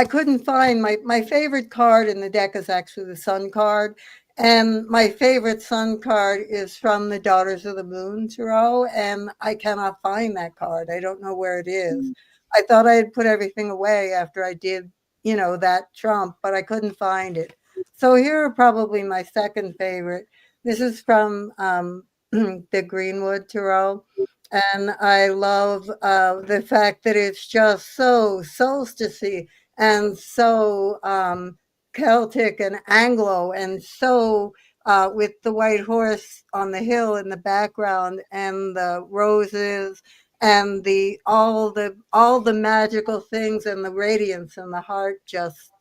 couldn't find my favorite card in the deck is actually the Sun card, and my favorite Sun card is from the Daughters of the Moon Tarot, and I cannot find that card. I don't know where it is. I thought I had put everything away after I did, that trump, but I couldn't find it. So here are probably my second favorite. This is from the Greenwood Tarot. And I love the fact that it's just so solsticey and so Celtic and Anglo, and so with the white horse on the hill in the background, and the roses, and all the magical things, and the radiance, and the heart just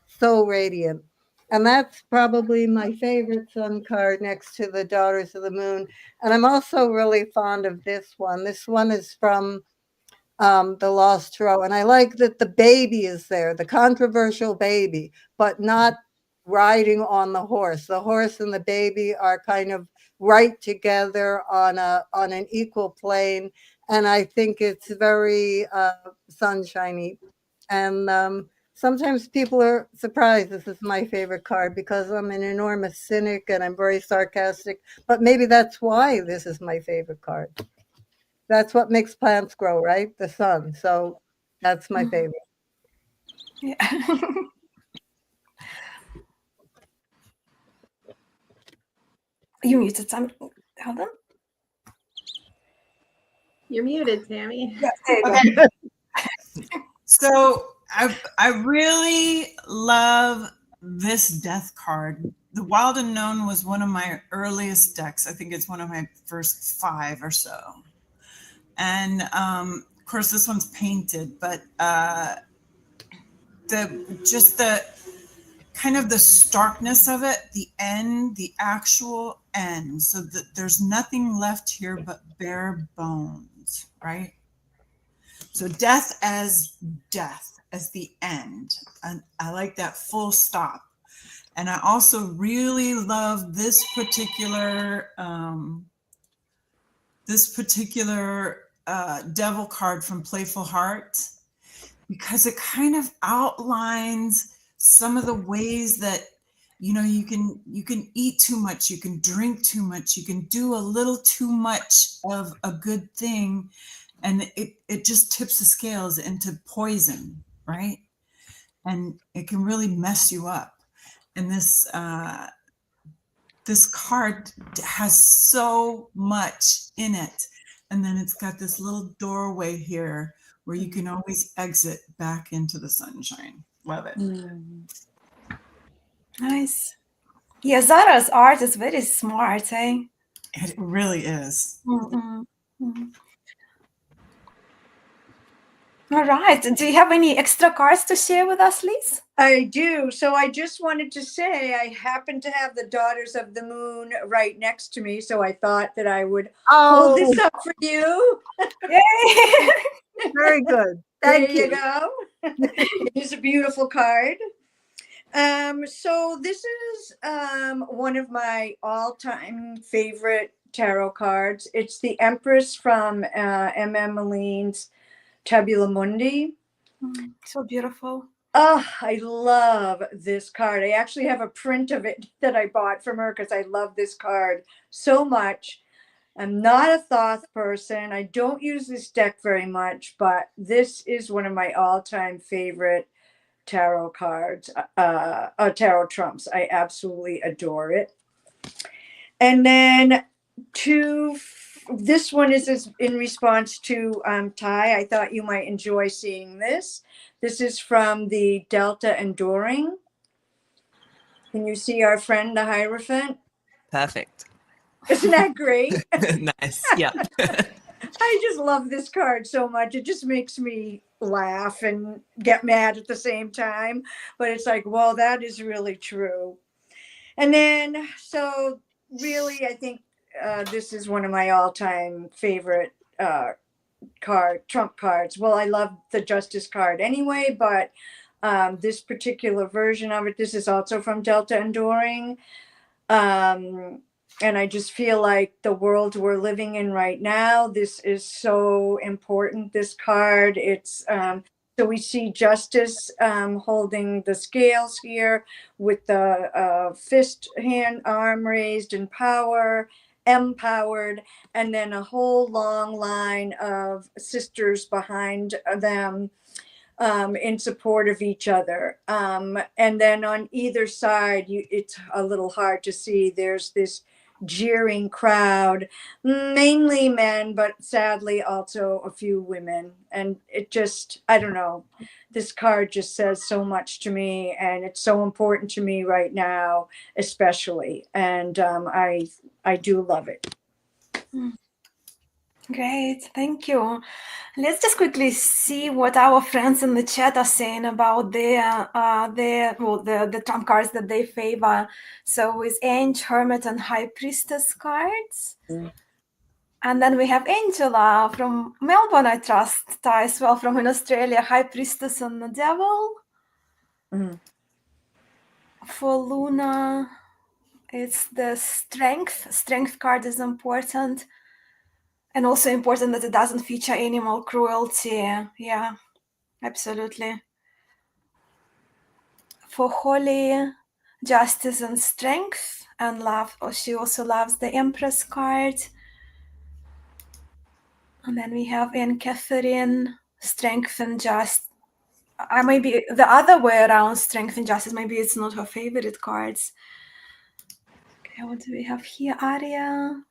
so radiant. And that's probably my favorite Sun card next to the Daughters of the Moon. And I'm also really fond of this one. This one is from the Lost Tarot. And I like that the baby is there, the controversial baby, but not riding on the horse. The horse and the baby are kind of right together on an equal plane, and I think it's very sunshiny. And sometimes people are surprised this is my favorite card because I'm an enormous cynic and I'm very sarcastic, but maybe that's why this is my favorite card. That's what makes plants grow, right? The sun. So that's my favorite. Yeah. You muted some. Hold on. You're muted, Tammy. Yeah, there you Okay. go. So I really love this death card. The Wild Unknown was one of my earliest decks. I think it's one of my first 5 or so. And of course, this one's painted, but the kind of the starkness of it, the end, the actual end, so that there's nothing left here but bare bones, right? So death, as the end. And I like that full stop. And I also really love this particular devil card from Playful Heart, because it kind of outlines some of the ways that, you know, you can eat too much, you can drink too much, you can do a little too much of a good thing, and it just tips the scales into poison, right? And it can really mess you up. And this card has so much in it. And then it's got this little doorway here where you can always exit back into the sunshine. Love it. Nice. Yeah, Zara's art is very smart, eh? It really is. All right. Do you have any extra cards to share with us, Liz? I do. So I just wanted to say I happen to have the Daughters of the Moon right next to me. So I thought that I would hold this up for you. Yay! Very good. Thank you. Go. It is a beautiful card. So this is one of my all-time favorite tarot cards. It's the Empress from M.M. Maline's Tabula Mundi. So beautiful. Oh, I love this card. I actually have a print of it that I bought from her because I love this card so much. I'm not a Thoth person. I don't use this deck very much, but this is one of my all-time favorite tarot cards, tarot trumps. I absolutely adore it. And then this one is in response to Ty. I thought you might enjoy seeing this. This is from the Delta Enduring. Can you see our friend the Hierophant? Perfect. Isn't that great? Nice. Yeah. I just love this card so much. It just makes me laugh and get mad at the same time. But it's like, well, that is really true. And then, so really, I think this is one of my all-time favorite trump cards. Well, I love the Justice card anyway, but this particular version of it, this is also from Delta Enduring. And I just feel like the world we're living in right now, this is so important, this card. It's so we see Justice holding the scales here with the fist, hand, arm raised in power, empowered, and then a whole long line of sisters behind them in support of each other. And then on either side, it's a little hard to see. There's this jeering crowd, mainly men, but sadly also a few women. And it just, I don't know, this card just says so much to me, and it's so important to me right now, especially. And I do love it. Great, thank you. Let's just quickly see what our friends in the chat are saying about the trump cards that they favor. So with Angel, Hermit, and High Priestess cards. And then we have Angela from Melbourne, I trust, as well, from in Australia, High Priestess and the Devil. For Luna, it's the strength. Strength card is important. And also important that it doesn't feature animal cruelty. Yeah, absolutely. For Holly, justice and strength and love. Oh, she also loves the Empress card. And then we have in Catherine, strength and justice. Maybe the other way around, strength and justice. Maybe it's not her favorite cards. Okay, what do we have here? Aria.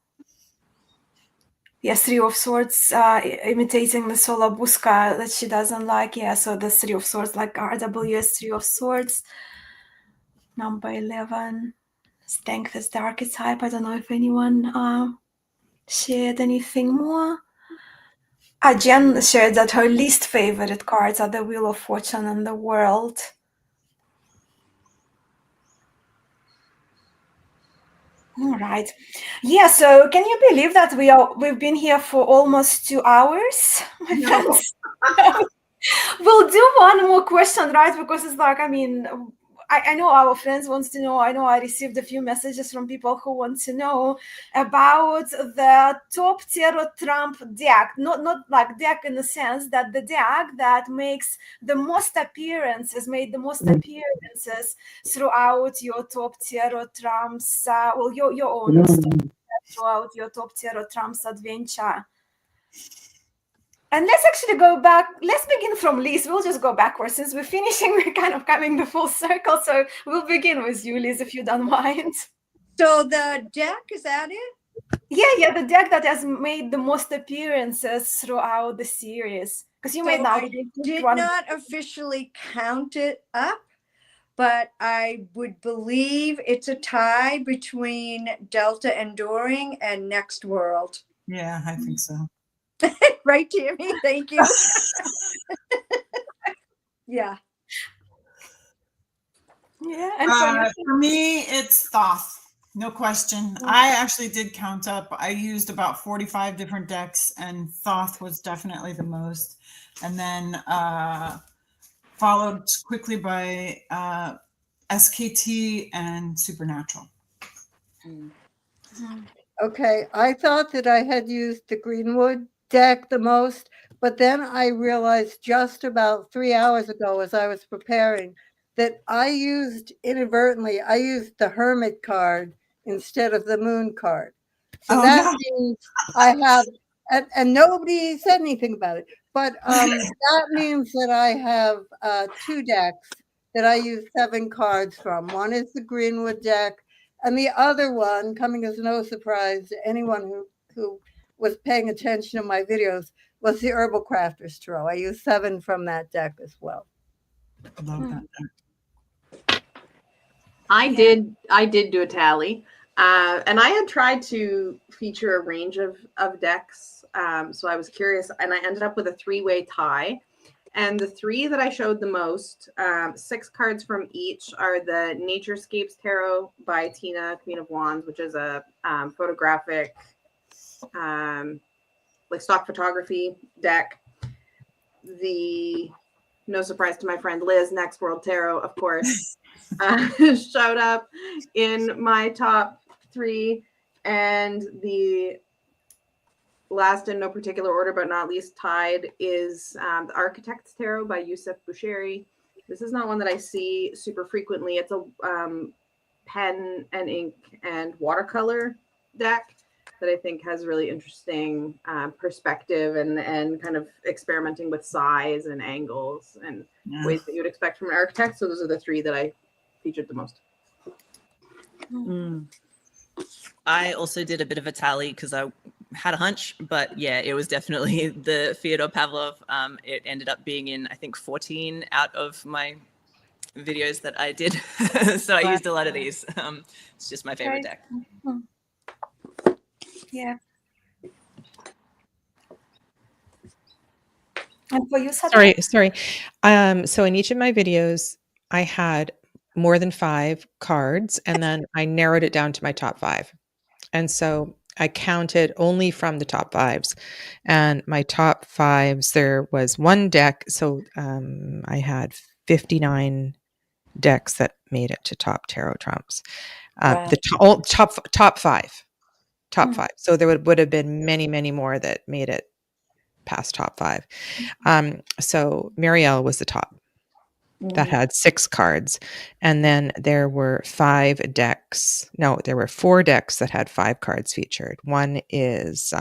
Yes, Three of Swords, imitating the Solabuska that she doesn't like. Yeah, so the Three of Swords, like RWS Three of Swords. Number 11. Strength is the archetype. I don't know if anyone shared anything more. Jen shared that her least favorite cards are the Wheel of Fortune and the World. All right. Yeah, so can you believe that we've been here for almost 2 hours, my friends? We'll do one more question, right? Because it's like, I mean, I know our friends wants to know. I know I received a few messages from people who want to know about the top tarot Trump deck. Not like deck in the sense that the deck that makes the most appearances, made the most appearances throughout your top tarot Trumps, your own story throughout your top tarot Trumps adventure. And let's actually go back. Let's begin from Liz. We'll just go backwards. Since we're finishing, we're kind of coming the full circle. So we'll begin with you, Liz, if you don't mind. So the deck, is that it? Yeah, the deck that has made the most appearances throughout the series. Because you made now. I did not officially count it up, but I would believe it's a tie between Delta Enduring and Next World. Yeah, I think so. Right, Tammy? Thank you. Yeah. Yeah, and for me, it's Thoth. No question. I actually did count up. I used about 45 different decks, and Thoth was definitely the most. And then followed quickly by SKT and Supernatural. Okay, I thought that I had used the Greenwood deck the most, but then I realized just about 3 hours ago as I was preparing that I used inadvertently, I used the Hermit card instead of the Moon card. So means I have, and nobody said anything about it, but that means that I have 2 decks that I use 7 cards from. One is the Greenwood deck, and the other one, coming as no surprise to anyone who was paying attention to my videos, was the Herbal Crafters Tarot. I used 7 from that deck as well. Love that deck. I did do a tally, and I had tried to feature a range of decks, so I was curious, and I ended up with a 3-way tie. And the 3 that I showed the most, 6 cards from each, are the Naturescapes Tarot by Tina, Queen of Wands, which is a photographic, like stock photography deck. The, no surprise to my friend Liz, Next World Tarot, of course, showed up in my top 3. And the last in no particular order, but not least tied, is the Architect's Tarot by Yusuf Bushiri. This is not one that I see super frequently. It's a pen and ink and watercolor deck that I think has really interesting perspective and kind of experimenting with size and angles and ways that you would expect from an architect. So those are the 3 that I featured the most. I also did a bit of a tally because I had a hunch, but yeah, it was definitely the Fyodor Pavlov. It ended up being in, I think, 14 out of my videos that I did. So I used a lot of these. It's just my favorite deck. Yeah. And for you, Sadhana? Sorry. So in each of my videos, I had more than 5 cards, and then I narrowed it down to my top 5. And so I counted only from the top 5s, and my top 5s, there was one deck. So I had 59 decks that made it to top tarot trumps. Wow. The top five. So there would have been many, many more that made it past top five. So Marielle was the top. That had 6 cards. And then there were 5 decks. No, there were 4 decks that had 5 cards featured. One is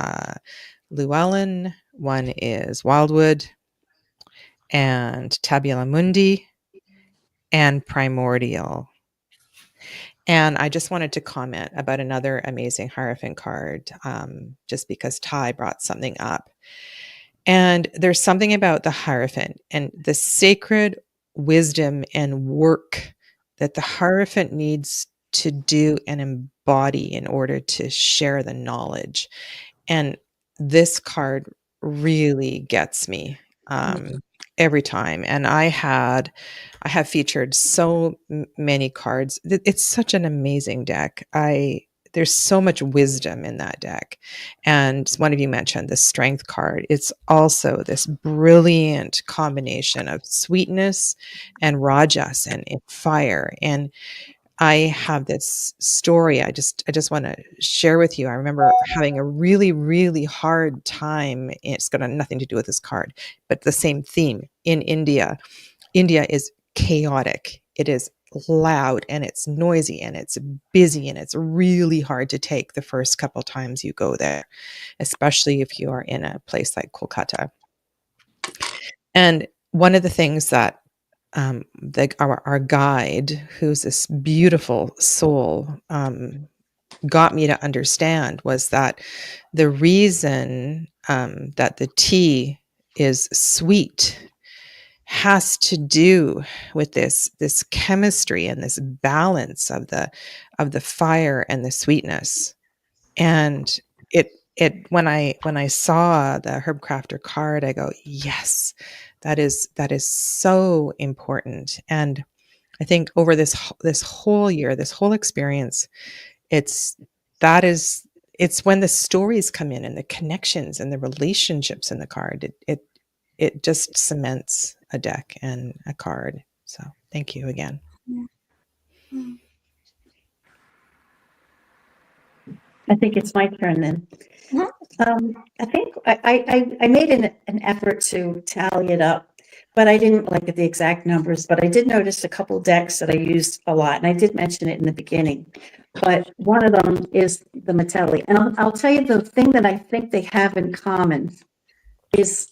Llewellyn, one is Wildwood, and Tabula Mundi, and Primordial. And I just wanted to comment about another amazing Hierophant card, just because Ty brought something up. And there's something about the Hierophant and the sacred wisdom and work that the Hierophant needs to do and embody in order to share the knowledge. And this card really gets me every time. And I have featured so many cards. It's such an amazing deck. There's so much wisdom in that deck. And one of you mentioned the strength card. It's also this brilliant combination of sweetness and rajas and fire. And I have this story I just want to share with you. I remember having a really, really hard time. It's got nothing to do with this card, but the same theme in India. India is chaotic. It is loud and it's noisy and it's busy and it's really hard to take the first couple times you go there, especially if you are in a place like Kolkata. And one of the things that our guide, who's this beautiful soul, got me to understand was that the reason that the tea is sweet has to do with this chemistry and this balance of the fire and the sweetness. And when I saw the Herb Crafter card, I go, yes, that is so important. And I think over this whole year, this whole experience, it's when the stories come in and the connections and the relationships in the card, it just cements a deck and a card. So thank you again. I think it's my turn then. I think I made an effort to tally it up, but I didn't look at the exact numbers, but I did notice a couple decks that I used a lot, and I did mention it in the beginning. But one of them is the Metelli. And I'll tell you the thing that I think they have in common is,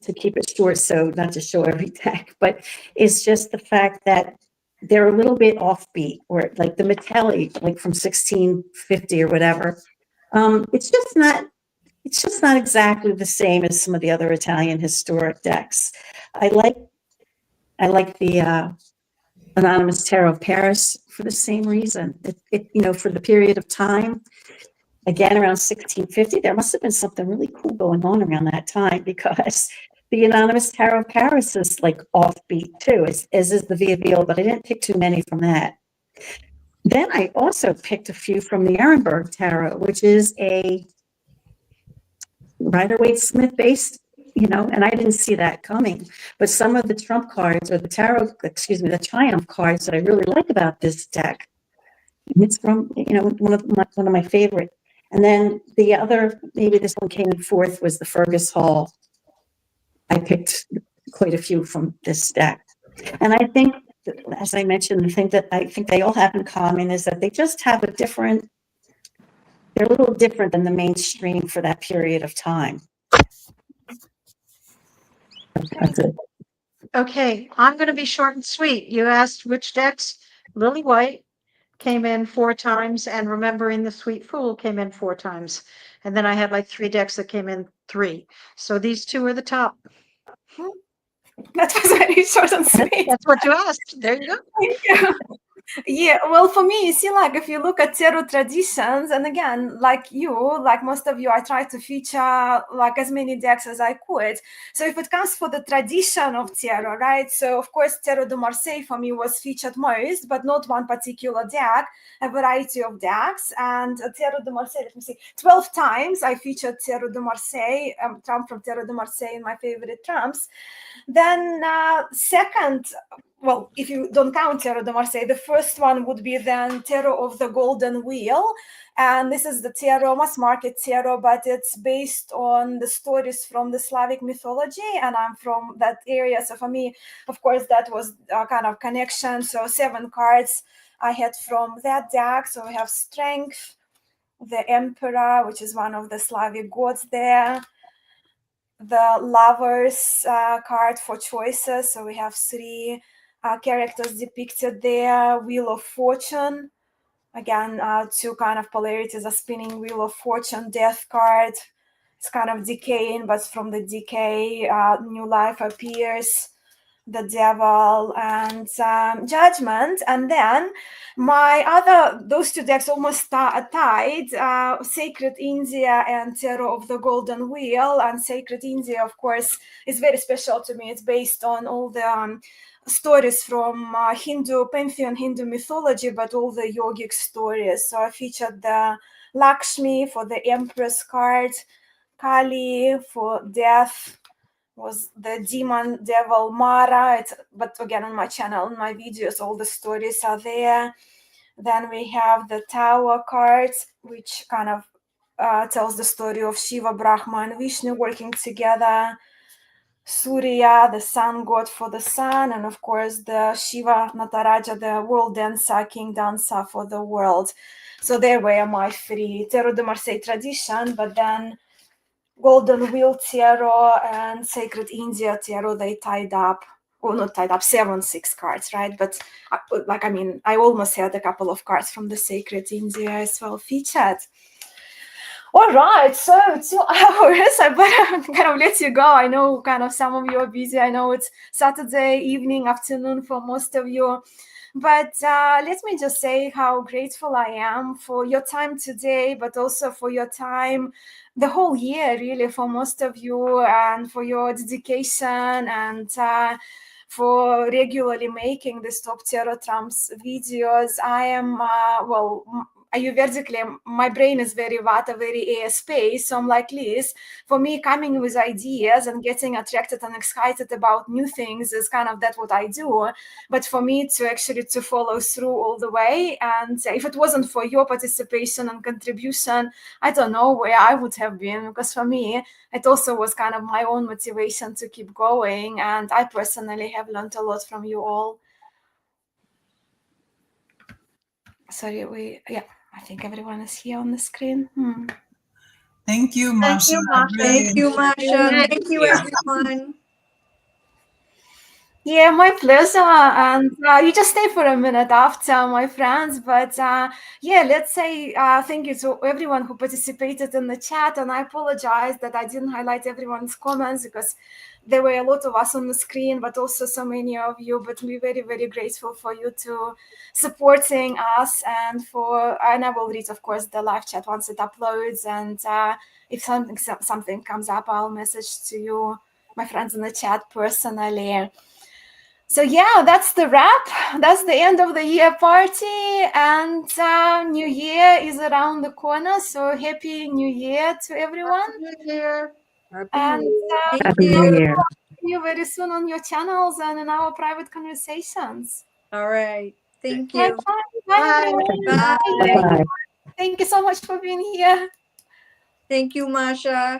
to keep it short, so not to show every deck, but it's just the fact that they're a little bit offbeat, or like the Metelli, like from 1650 or whatever. It's just not exactly the same as some of the other Italian historic decks. I like the Anonymous Tarot of Paris for the same reason. It for the period of time, again, around 1650, there must have been something really cool going on around that time, because the Anonymous Tarot of Paris is like offbeat too, as is the Via Viola, but I didn't pick too many from that. Then I also picked a few from the Ehrenberg Tarot, which is a Rider-Waite-Smith based, and I didn't see that coming. But some of the trump cards, or the the triumph cards that I really like about this deck, and it's from, one of my favorite. And then the other, maybe this one came fourth, was the Fergus Hall. I picked quite a few from this deck. And I think, as I mentioned, the thing that I think they all have in common is that they just have they're a little different than the mainstream for that period of time. That's it. Okay, I'm going to be short and sweet. You asked which decks. Lily White came in 4 times, and Remembering the Sweet Fool came in 4 times. And then I had like 3 decks that came in 3. So these 2 are the top. That was very short and sweet. That's what you asked. There you go. Thank you. Yeah, well, for me, you see, like, if you look at tarot traditions, and again, like most of you, I try to feature like as many decks as I could. So if it comes for the tradition of tarot, right? So of course, Tarot de Marseille for me was featured most, but not one particular deck, a variety of decks. And Tarot de Marseille, let me see, 12 times I featured Tarot de Marseille, trump from Tarot de Marseille in my favorite trumps. Then second well, if you don't count Tarot de Marseille, the first one would be then Tarot of the Golden Wheel. And this is the tarot, mass market tarot, but it's based on the stories from the Slavic mythology. And I'm from that area. So for me, of course, that was a kind of connection. So 7 cards I had from that deck. So we have Strength, the Emperor, which is one of the Slavic gods there. The Lovers card for choices. So we have 3 characters depicted there. Wheel of Fortune. Again, 2 kind of polarities, a spinning Wheel of Fortune, Death card. It's kind of decaying, but from the decay, new life appears. The Devil and Judgment. And then those 2 decks almost tied, Sacred India and Tarot of the Golden Wheel. And Sacred India, of course, is very special to me. It's based on all the stories from Hindu pantheon, Hindu mythology, but all the yogic stories. So I featured the Lakshmi for the Empress card, Kali for death, was the demon devil Mara. But again, on my channel, in my videos, all the stories are there. Then we have the Tower cards, which kind of tells the story of Shiva, Brahma, and Vishnu working together. Surya, the sun god for the sun, and of course the Shiva Nataraja, the world dancer, king dancer for the world. So there were my 3 Tarot de Marseille tradition, but then Golden Wheel Tarot and Sacred India Tarot, they tied up, well, not tied up, 7 6 cards, right? But I almost had a couple of cards from the Sacred India as well featured. All right, so 2 hours. I better kind of let you go. I know kind of some of you are busy. I know it's Saturday evening, afternoon for most of you. But let me just say how grateful I am for your time today, but also for your time the whole year, really, for most of you, and for your dedication and for regularly making the Stop Tarot Trumps videos. I am, Ayurvedically, my brain is very Vata, very ASP. So I'm like Liz, for me, coming with ideas and getting attracted and excited about new things is kind of that's what I do. But for me to actually to follow through all the way, and if it wasn't for your participation and contribution, I don't know where I would have been, because for me, it also was kind of my own motivation to keep going. And I personally have learned a lot from you all. Sorry, I think everyone is here on the screen. Thank you, Masha. Thank you, Masha. Thank you, Masha. Thank you, Yeah. everyone. Yeah, my pleasure. And you just stay for a minute after, my friends. But let's say thank you to everyone who participated in the chat. And I apologize that I didn't highlight everyone's comments, because there were a lot of us on the screen, but also so many of you. But we're very, very grateful for you to supporting us. And I will read, of course, the live chat once it uploads. And if something comes up, I'll message to you, my friends in the chat, personally. So yeah, that's the wrap. That's the end of the year party, and New Year is around the corner. So happy New Year to everyone. Happy New Year. And Thank you. see you very soon on your channels and in our private conversations. All right. Thank Bye you. bye everyone. Bye. Thank you so much for being here. Thank you, Masha.